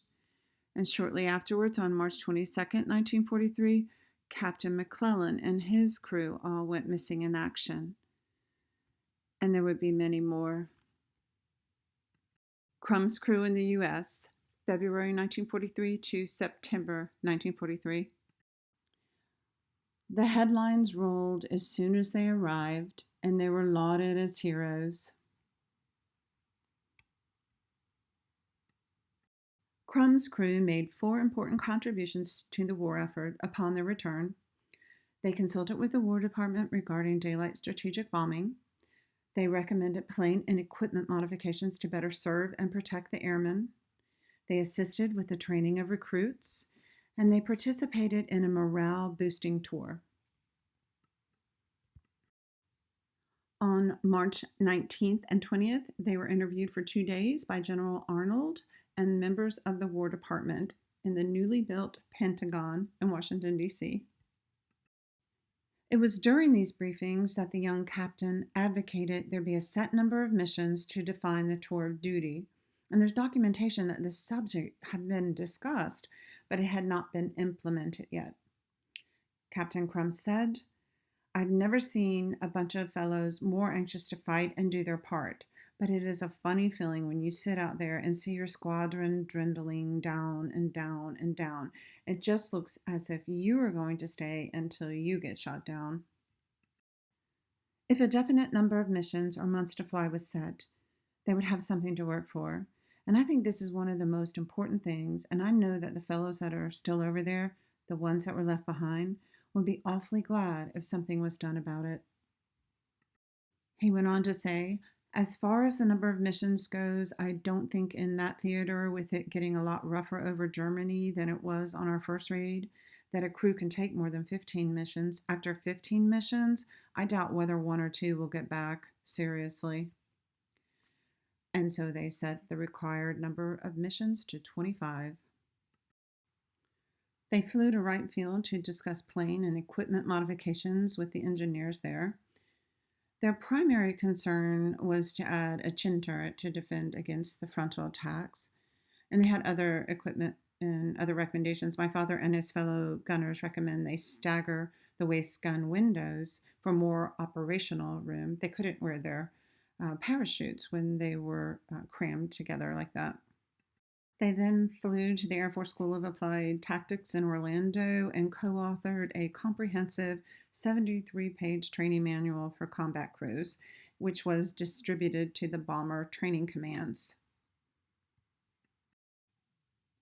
And shortly afterwards, on March 22nd, 1943, Captain McClellan and his crew all went missing in action. And there would be many more. Crumm's crew in the U.S., February 1943 to September 1943. The headlines rolled as soon as they arrived, and they were lauded as heroes. Crumm's crew made 4 important contributions to the war effort upon their return. They consulted with the War Department regarding daylight strategic bombing. They recommended plane and equipment modifications to better serve and protect the airmen. They assisted with the training of recruits, and they participated in a morale-boosting tour. On March 19th and 20th, they were interviewed for 2 days by General Arnold and members of the War Department in the newly built Pentagon in Washington, D.C. It was during these briefings that the young captain advocated there be a set number of missions to define the tour of duty. And there's documentation that this subject had been discussed, but it had not been implemented yet. Captain Crumm said, "I've never seen a bunch of fellows more anxious to fight and do their part, but it is a funny feeling when you sit out there and see your squadron dwindling down and down and down. It just looks as if you are going to stay until you get shot down." If a definite number of missions or months to fly was set, they would have something to work for. And I think this is one of the most important things, and I know that the fellows that are still over there, the ones that were left behind, would be awfully glad if something was done about it. He went on to say, "As far as the number of missions goes, I don't think in that theater, with it getting a lot rougher over Germany than it was on our first raid, that a crew can take more than 15 missions. After 15 missions, I doubt whether one or two will get back seriously. And so they set the required number of missions to 25. They flew to Wright Field to discuss plane and equipment modifications with the engineers there. Their primary concern was to add a chin turret to defend against the frontal attacks, and they had other equipment and other recommendations. My father and his fellow gunners recommend they stagger the waist gun windows for more operational room. They couldn't wear their parachutes when they were crammed together like that. They then flew to the Air Force School of Applied Tactics in Orlando and co-authored a comprehensive 73-page training manual for combat crews, which was distributed to the bomber training commands.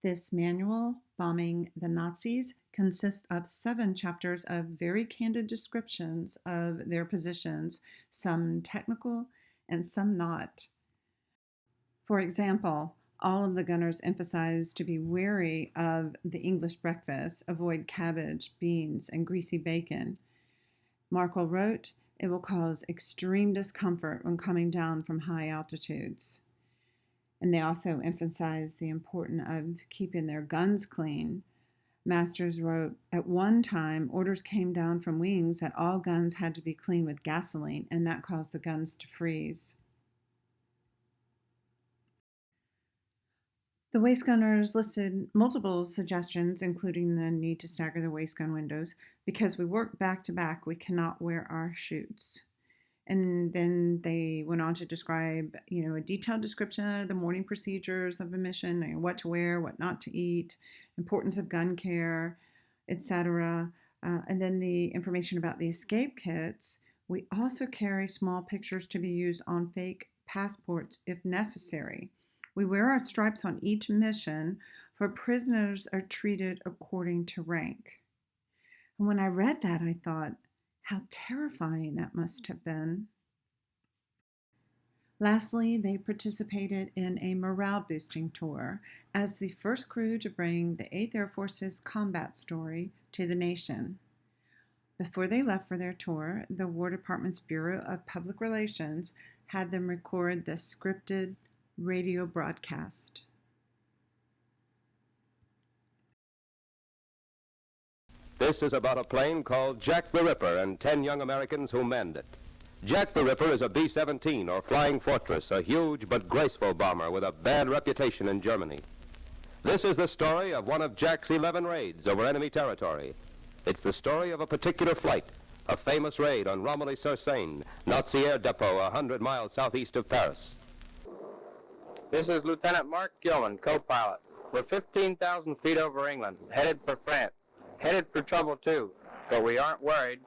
This manual, Bombing the Nazis, consists of 7 chapters of very candid descriptions of their positions, some technical and some not. For example, all of the gunners emphasized to be wary of the English breakfast, avoid cabbage, beans, and greasy bacon. Markle wrote, "It will cause extreme discomfort when coming down from high altitudes." And they also emphasized the importance of keeping their guns clean. Masters wrote, "At one time, orders came down from wings that all guns had to be cleaned with gasoline, and that caused the guns to freeze." The waist gunners listed multiple suggestions, including the need to stagger the waist gun windows. Because we work back to back, we cannot wear our chutes. And then they went on to describe, a detailed description of the morning procedures of a mission, what to wear, what not to eat, importance of gun care, etc. And then the information about the escape kits. We also carry small pictures to be used on fake passports if necessary. We wear our stripes on each mission, for prisoners are treated according to rank. And when I read that, I thought, how terrifying that must have been. Lastly, they participated in a morale-boosting tour as the first crew to bring the 8th Air Force's combat story to the nation. Before they left for their tour, the War Department's Bureau of Public Relations had them record the scripted radio broadcast. This is about a plane called Jack the Ripper and 10 young Americans who manned it. Jack the Ripper is a B-17, or Flying Fortress, a huge but graceful bomber with a bad reputation in Germany. This is the story of one of Jack's 11 raids over enemy territory. It's the story of a particular flight, a famous raid on Romilly-sur-Seine, Nazi air depot 100 miles southeast of Paris. This is Lieutenant Mark Gilman, co-pilot. We're 15,000 feet over England, headed for France. Headed for trouble, too, but we aren't worried.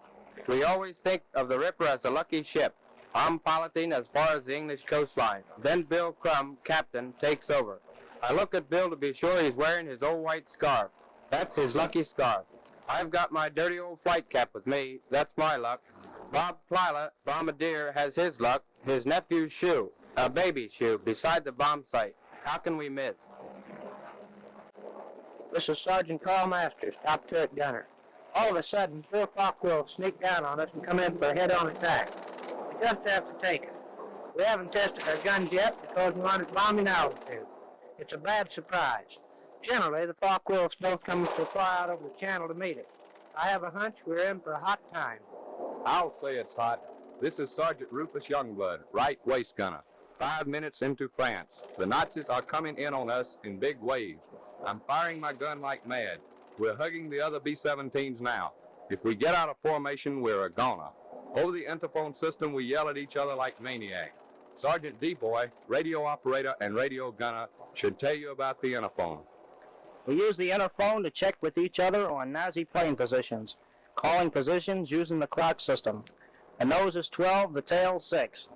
We always think of the Ripper as a lucky ship. I'm piloting as far as the English coastline. Then Bill Crumm, captain, takes over. I look at Bill to be sure he's wearing his old white scarf. That's his lucky scarf. I've got my dirty old flight cap with me. That's my luck. Bob Plyla, bombardier, has his luck, his nephew's shoe. A baby shoe beside the bomb site. How can we miss? This is Sergeant Carl Masters, top turret gunner. All of a sudden, 4 Focke-Wulfs sneak down on us and come in for a head-on attack. We just have to take it. We haven't tested our guns yet because we're on at bombing altitude. It's a bad surprise. Generally, the Focke-Wulfs don't come so far out over the channel to meet us. I have a hunch we're in for a hot time. I'll say it's hot. This is Sergeant Rufus Youngblood, right waist gunner. 5 minutes into France. The Nazis are coming in on us in big waves. I'm firing my gun like mad. We're hugging the other B-17s now. If we get out of formation, we're a goner. Over the interphone system, we yell at each other like maniacs. Sergeant D-Boy, radio operator and radio gunner, should tell you about the interphone. We use the interphone to check with each other on Nazi plane positions, calling positions using the clock system. The nose is 12, the tail 6.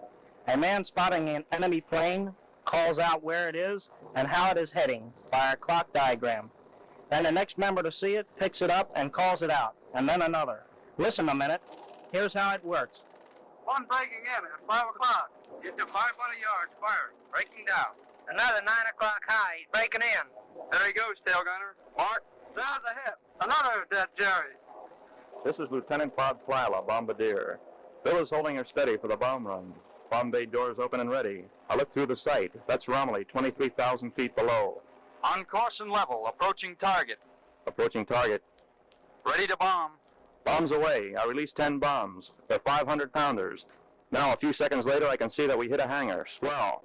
A man spotting an enemy plane calls out where it is and how it is heading by our clock diagram. Then the next member to see it picks it up and calls it out, and then another. Listen a minute. Here's how it works. One breaking in at 5 o'clock. Get to 500 yards, firing. Breaking down. Another 9 o'clock high. He's breaking in. There he goes, tail gunner. Mark, there's a hit. Another dead Jerry. This is Lieutenant Bob Plyla, bombardier. Bill is holding her steady for the bomb run. Bomb bay doors open and ready. I look through the sight. That's Romilly, 23,000 feet below. On course and level, approaching target. Approaching target. Ready to bomb. Bombs away. I release 10 bombs. They're 500-pounders. Now, a few seconds later, I can see that we hit a hangar. Swell.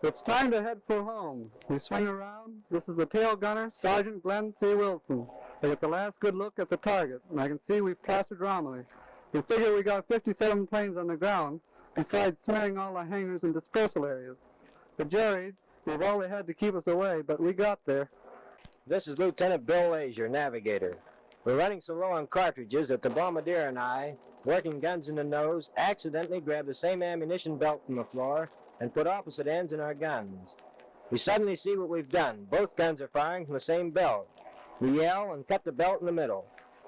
It's time to head for home. We swing around. This is the tail gunner, Sergeant Glenn C. Wilson. I get the last good look at the target, and I can see we've plastered Romilly. We figure we got 57 planes on the ground, besides smearing all the hangars and dispersal areas. The Jerrys, they've all they had to keep us away, but we got there. This is Lieutenant Bill Lays, your navigator. We're running so low on cartridges that the bombardier and I, working guns in the nose, accidentally grabbed the same ammunition belt from the floor and put opposite ends in our guns. We suddenly see what we've done. Both guns are firing from the same belt. We yell and cut the belt in the middle.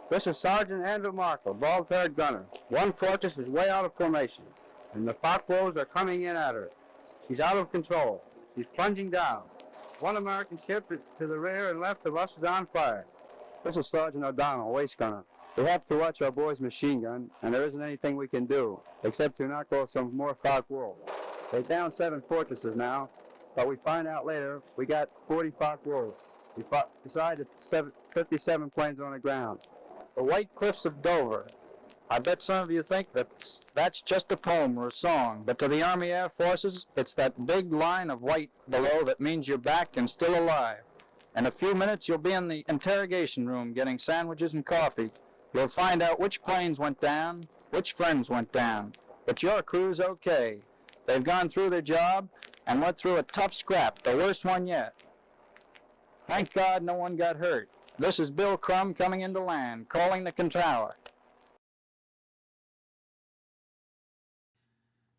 This is Sergeant Andrew Markle, bald-haired gunner. One fortress is way out of formation, and the Focke-Wulfs are coming in at her. She's out of control. She's plunging down. One American ship to the rear and left of us is on fire. This is Sergeant O'Donnell, waist gunner. We have to watch our boy's machine gun, and there isn't anything we can do, except to knock off some more Focke-Wulfs. They're down 7 fortresses now, but we find out later we got 40 Focke-Wulfs. We fought beside the 57 planes on the ground. The White Cliffs of Dover. I bet some of you think that's just a poem or a song, but to the Army Air Forces, it's that big line of white below that means you're back and still alive. In a few minutes, you'll be in the interrogation room getting sandwiches and coffee. You'll find out which planes went down, which friends went down. But your crew's okay. They've gone through their job and went through a tough scrap, the worst one yet. Thank God no one got hurt. This is Bill Crumm coming into land, calling the controller.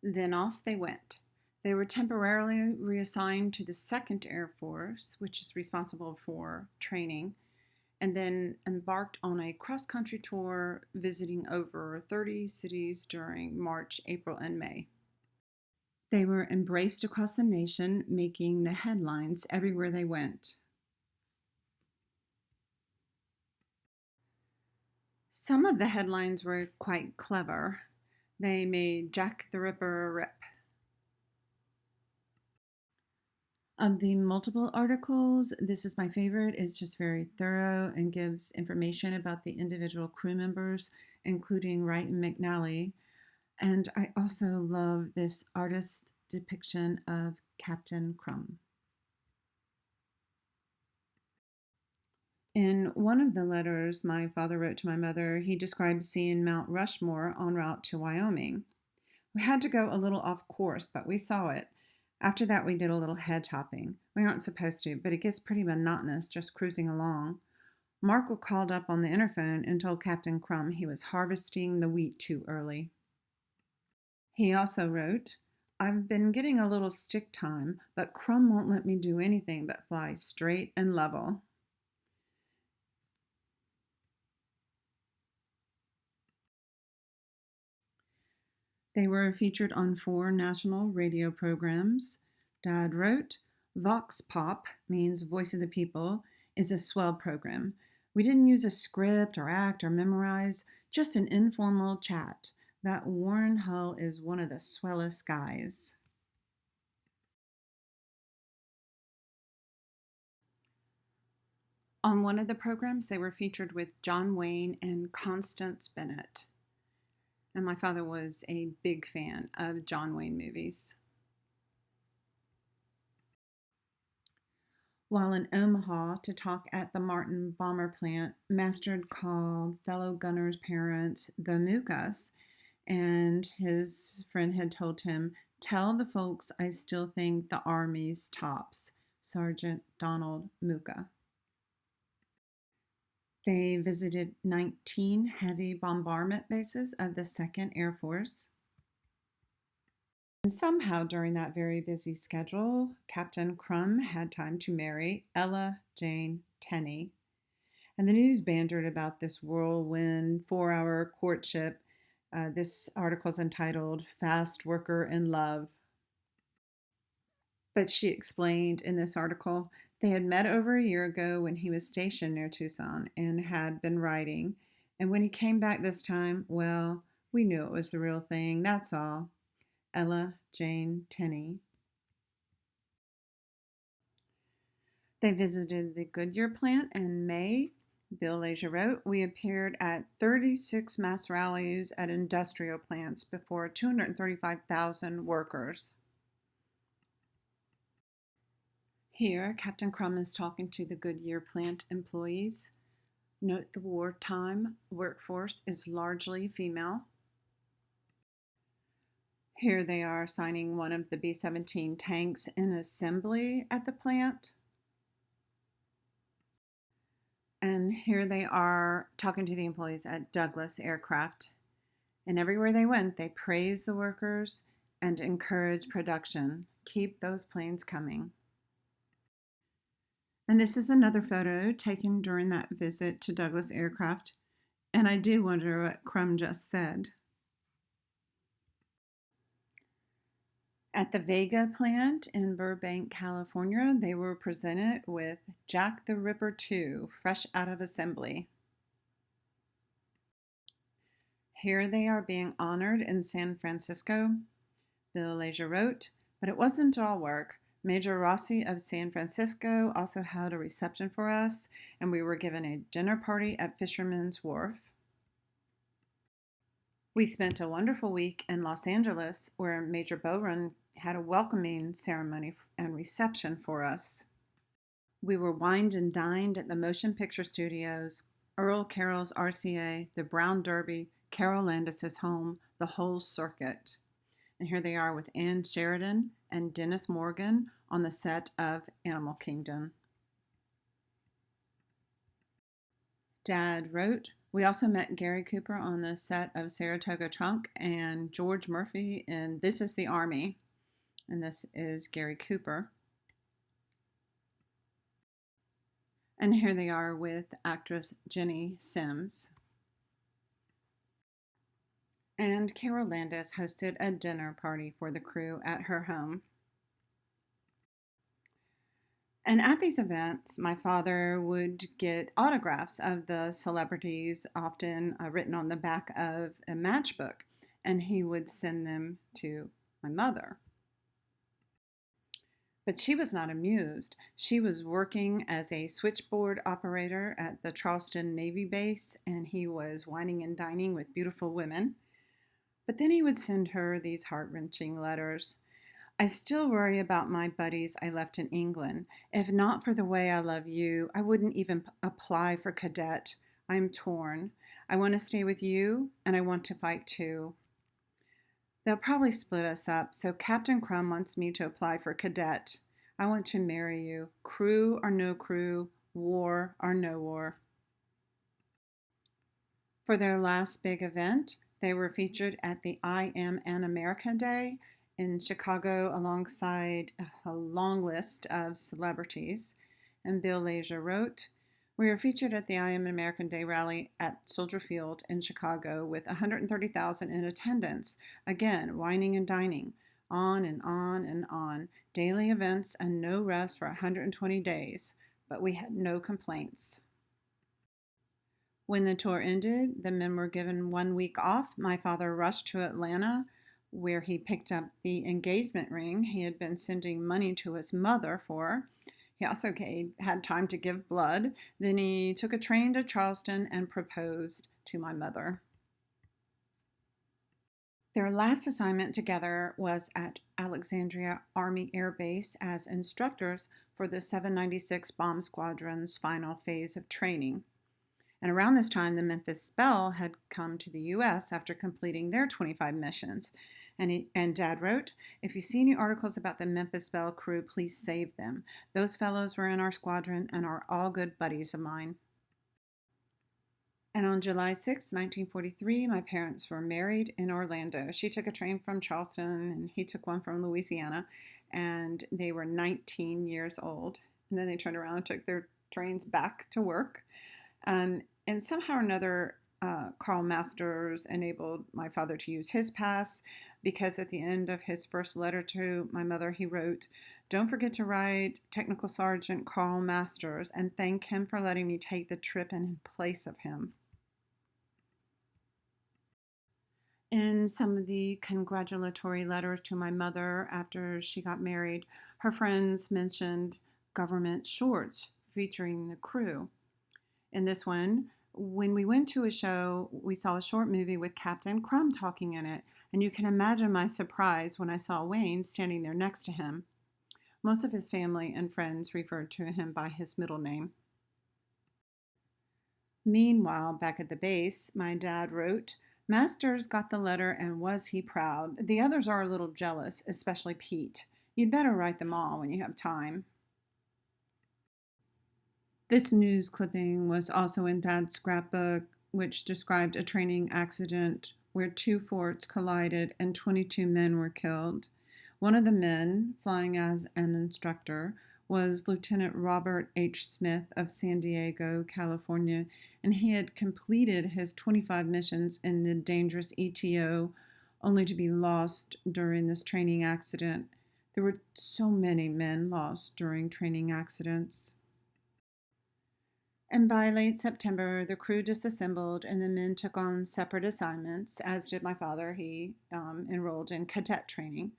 Then off they went. They were temporarily reassigned to the 2nd Air Force, which is responsible for training, and then embarked on a cross-country tour visiting over 30 cities during March, April, and May. They were embraced across the nation, making the headlines everywhere they went. Some of the headlines were quite clever. They made Jack the Ripper rip. Of the multiple articles, this is my favorite. It's just very thorough and gives information about the individual crew members, including Wright and McNally. And I also love this artist's depiction of Captain Crumm. In one of the letters my father wrote to my mother, he described seeing Mount Rushmore en route to Wyoming. We had to go a little off course, but we saw it. After that, we did a little hedge hopping. We aren't supposed to, but it gets pretty monotonous just cruising along. Markle called up on the interphone and told Captain Crumm he was harvesting the wheat too early. He also wrote, "I've been getting a little stick time, but Crumm won't let me do anything but fly straight and level." They were featured on 4 national radio programs. Dad wrote, "Vox Pop," means Voice of the People, is a swell program. We didn't use a script or act or memorize, just an informal chat. That Warren Hull is one of the swellest guys. On one of the programs, they were featured with John Wayne and Constance Bennett. And my father was a big fan of John Wayne movies. While in Omaha to talk at the Martin bomber plant, Mastard called fellow gunner's parents the Mukas, and his friend had told him, "Tell the folks I still think the Army's tops." Sergeant Donald Muka. They visited 19 heavy bombardment bases of the 2nd Air Force. And somehow during that very busy schedule, Captain Crumm had time to marry Ella Jane Tenney. And the news bantered about this whirlwind 4-hour courtship. This article is entitled "Fast Worker in Love." But she explained in this article They had met over a year ago when he was stationed near Tucson and had been writing. And when he came back this time, well, we knew it was the real thing, that's all. Ella Jane Tenney. They visited the Goodyear plant in May. Bill Leisure wrote, we appeared at 36 mass rallies at industrial plants before 235,000 workers. Here, Captain Crumm is talking to the Goodyear plant employees. Note the wartime workforce is largely female. Here they are assigning one of the B-17 tanks in assembly at the plant. And here they are talking to the employees at Douglas Aircraft. And everywhere they went, they praised the workers and encouraged production. Keep those planes coming. And this is another photo taken during that visit to Douglas Aircraft. And I do wonder what Crumm just said. At the Vega plant in Burbank, California, they were presented with Jack the Ripper 2, fresh out of assembly. Here they are being honored in San Francisco. Bill Leisure wrote, but it wasn't all work. Major Rossi of San Francisco also held a reception for us, and we were given a dinner party at Fisherman's Wharf. We spent a wonderful week in Los Angeles, where Major Bowron had a welcoming ceremony and reception for us. We were wined and dined at the Motion Picture Studios, Earl Carroll's RCA, the Brown Derby, Carol Landis's home, the whole circuit. And here they are with Ann Sheridan and Dennis Morgan on the set of Animal Kingdom. Dad wrote, we also met Gary Cooper on the set of Saratoga Trunk and George Murphy in This Is the Army. And this is Gary Cooper. And here they are with actress Jenny Sims. And Carol Landis hosted a dinner party for the crew at her home. And at these events, my father would get autographs of the celebrities, often written on the back of a matchbook, and he would send them to my mother. But she was not amused. She was working as a switchboard operator at the Charleston Navy base, and he was wining and dining with beautiful women. But then he would send her these heart-wrenching letters. I still worry about my buddies I left in England. If not for the way I love you, I wouldn't even apply for cadet. I'm torn. I want to stay with you, and I want to fight too. They'll probably split us up, so Captain Crumm wants me to apply for cadet. I want to marry you, crew or no crew, war or no war. For their last big event, they were featured at the I Am an American Day in Chicago alongside a long list of celebrities. And Bill Leisure wrote, we were featured at the I Am an American Day rally at Soldier Field in Chicago with 130,000 in attendance. Again, wining and dining, on and on and on. Daily events and no rest for 120 days. But we had no complaints. When the tour ended, the men were given 1 week off. My father rushed to Atlanta, where he picked up the engagement ring he had been sending money to his mother for. He also had time to give blood. Then he took a train to Charleston and proposed to my mother. Their last assignment together was at Alexandria Army Air Base as instructors for the 796 Bomb Squadron's final phase of training. And around this time, the Memphis Belle had come to the U.S. after completing their 25 missions. And Dad wrote, if you see any articles about the Memphis Belle crew, please save them. Those fellows were in our squadron and are all good buddies of mine. And on July 6, 1943, my parents were married in Orlando. She took a train from Charleston and he took one from Louisiana, and they were 19 years old. And then they turned around and took their trains back to work. And somehow or another, Carl Masters enabled my father to use his pass, because at the end of his first letter to my mother, he wrote, Don't forget to write Technical Sergeant Carl Masters and thank him for letting me take the trip in place of him. In some of the congratulatory letters to my mother after she got married, her friends mentioned government shorts featuring the crew. In this one, when we went to a show, we saw a short movie with Captain Crumm talking in it, and you can imagine my surprise when I saw Wayne standing there next to him. Most of his family and friends referred to him by his middle name. Meanwhile, back at the base, my dad wrote, "Masters got the letter and was he proud. The others are a little jealous, especially Pete. You'd better write them all when you have time." This news clipping was also in Dad's scrapbook, which described a training accident where two forts collided and 22 men were killed. One of the men, flying as an instructor, was Lieutenant Robert H. Smith of San Diego, California, and he had completed his 25 missions in the dangerous ETO, only to be lost during this training accident. There were so many men lost during training accidents. And by late September, the crew disassembled and the men took on separate assignments, as did my father. He enrolled in cadet training.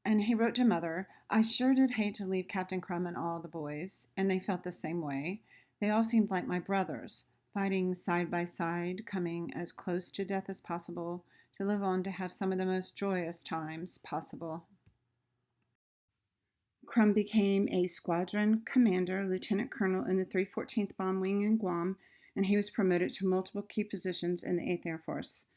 And he wrote to Mother, "I sure did hate to leave Captain Crumm and all the boys, and they felt the same way. They all seemed like my brothers, fighting side by side, coming as close to death as possible, to live on to have some of the most joyous times possible." Crumm became a squadron commander, lieutenant colonel in the 314th Bomb Wing in Guam, and he was promoted to multiple key positions in the 8th Air Force.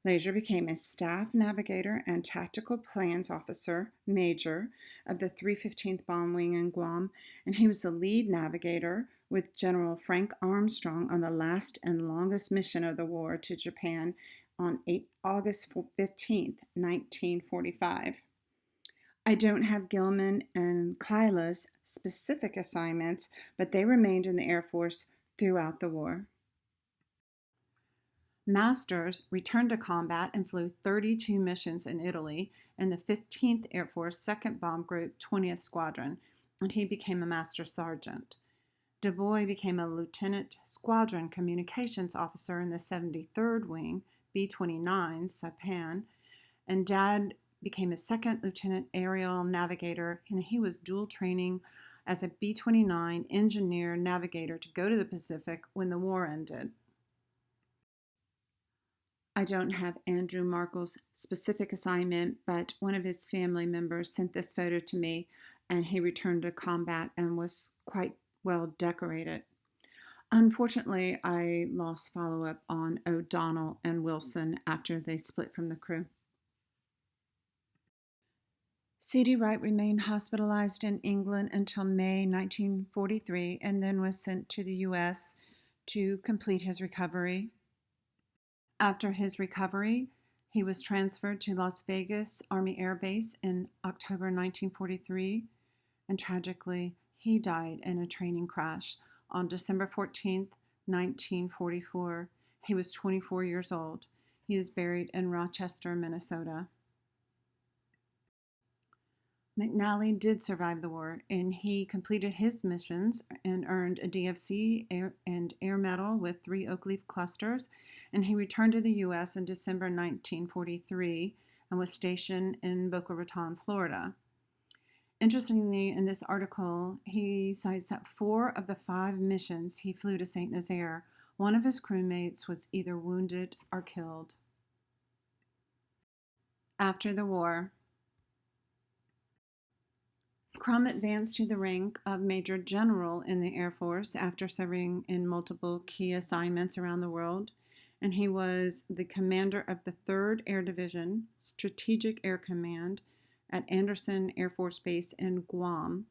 Later became a staff navigator and tactical plans officer, major, of the 315th Bomb Wing in Guam, and he was the lead navigator with General Frank Armstrong on the last and longest mission of the war to Japan on August 15, 1945. I don't have Gilman and Kyla's specific assignments, but they remained in the Air Force throughout the war. Masters returned to combat and flew 32 missions in Italy in the 15th Air Force 2nd Bomb Group 20th Squadron, and he became a master sergeant. Du Bois became a lieutenant squadron communications officer in the 73rd Wing, B-29 Superfortresses, and Dad became a second lieutenant aerial navigator, and he was dual training as a B-29 Engineer-Navigator to go to the Pacific when the war ended. I don't have Andrew Markle's specific assignment, but one of his family members sent this photo to me, and he returned to combat and was quite well decorated. Unfortunately, I lost follow-up on O'Donnell and Wilson after they split from the crew. C.D. Wright remained hospitalized in England until May 1943 and then was sent to the U.S. to complete his recovery. After his recovery, he was transferred to Las Vegas Army Air Base in October 1943, and tragically, he died in a training crash on December 14, 1944. He was 24 years old. He is buried in Rochester, Minnesota. McNally did survive the war, and he completed his missions and earned a DFC and Air Medal with 3 oak leaf clusters, and he returned to the U.S. in December 1943 and was stationed in Boca Raton, Florida. Interestingly, in this article, he cites that 4 of the 5 missions he flew to St. Nazaire, one of his crewmates was either wounded or killed. After the war, Crumm advanced to the rank of Major General in the Air Force after serving in multiple key assignments around the world, and he was the commander of the 3rd Air Division, Strategic Air Command, at Andersen Air Force Base in Guam.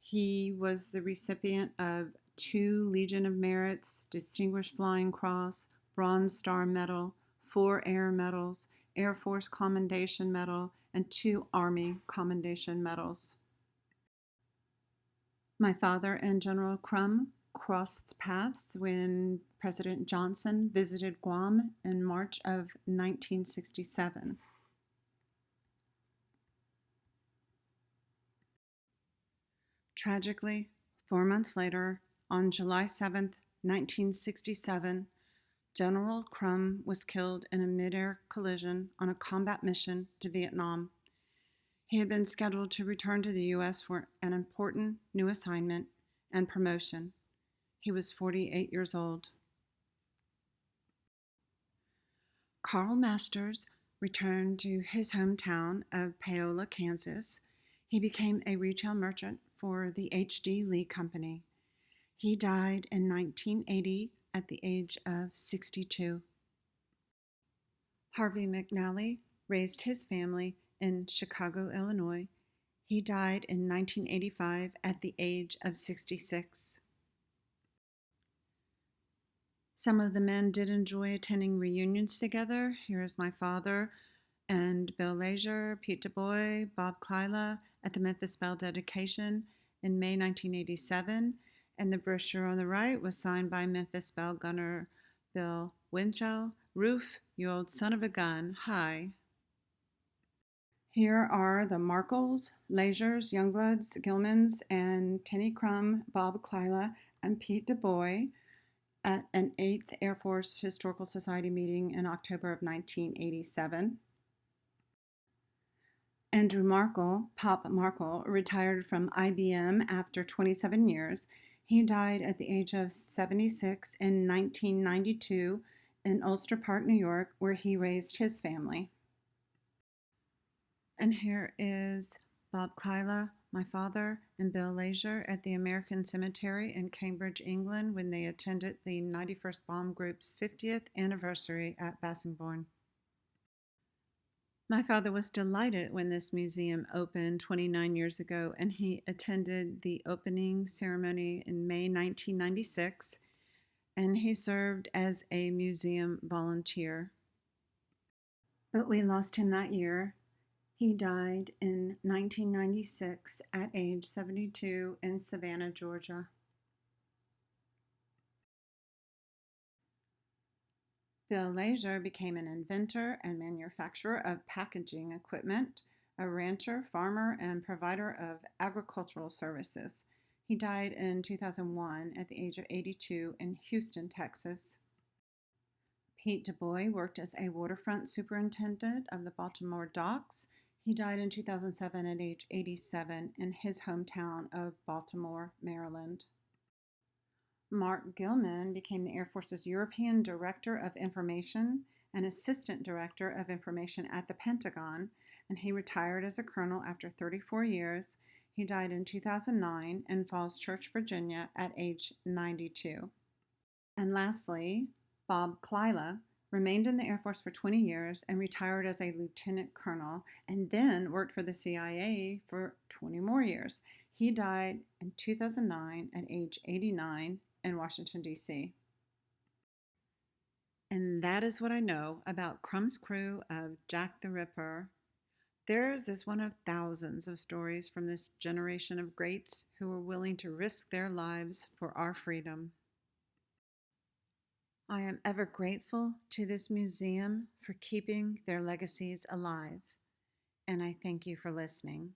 He was the recipient of 2 Legion of Merits, Distinguished Flying Cross, Bronze Star Medal, 4 Air Medals, Air Force Commendation Medal, and 2 Army Commendation Medals. My father and General Crumm crossed paths when President Johnson visited Guam in March of 1967. Tragically, 4 months later, on July 7th, 1967, General Crumm was killed in a mid-air collision on a combat mission to Vietnam. He had been scheduled to return to the U.S. for an important new assignment and promotion. He was 48 years old. Carl Masters returned to his hometown of Paola, Kansas. He became a retail merchant for the H.D. Lee Company. He died in 1980 at the age of 62. Harvey McNally raised his family in Chicago, Illinois. He died in 1985 at the age of 66. Some of the men did enjoy attending reunions together. Here is my father and Bill Leisure, Pete DuBois, Bob Klyla at the Memphis Belle dedication in May 1987. And the brochure on the right was signed by Memphis Belle gunner Bill Winchell. Roof, you old son of a gun, hi. Here are the Markles, Leisures, Youngbloods, Gilmans, and Tenny Crumm, Bob Klyla, and Pete DuBois at an 8th Air Force Historical Society meeting in October of 1987. Andrew Markle, Pop Markle, retired from IBM after 27 years. He died at the age of 76 in 1992 in Ulster Park, New York, where he raised his family. And here is Bob Klyla, my father, and Bill Leisure at the American Cemetery in Cambridge, England, when they attended the 91st Bomb Group's 50th anniversary at Bassingbourn. My father was delighted when this museum opened 29 years ago, and he attended the opening ceremony in May 1996, and he served as a museum volunteer. But we lost him that year. He died in 1996 at age 72 in Savannah, Georgia. Bill Leisure became an inventor and manufacturer of packaging equipment, a rancher, farmer, and provider of agricultural services. He died in 2001 at the age of 82 in Houston, Texas. Pete DuBois worked as a waterfront superintendent of the Baltimore docks. He died in 2007 at age 87 in his hometown of Baltimore, Maryland. Mark Gilman became the Air Force's European Director of Information and Assistant Director of Information at the Pentagon, and he retired as a colonel after 34 years. He died in 2009 in Falls Church, Virginia at age 92. And lastly, Bob Klyla remained in the Air Force for 20 years and retired as a lieutenant colonel, and then worked for the CIA for 20 more years. He died in 2009 at age 89 in Washington, D.C. And that is what I know about Crumm's crew of Jack the Ripper. Theirs is one of thousands of stories from this generation of greats who were willing to risk their lives for our freedom. I am ever grateful to this museum for keeping their legacies alive, and I thank you for listening.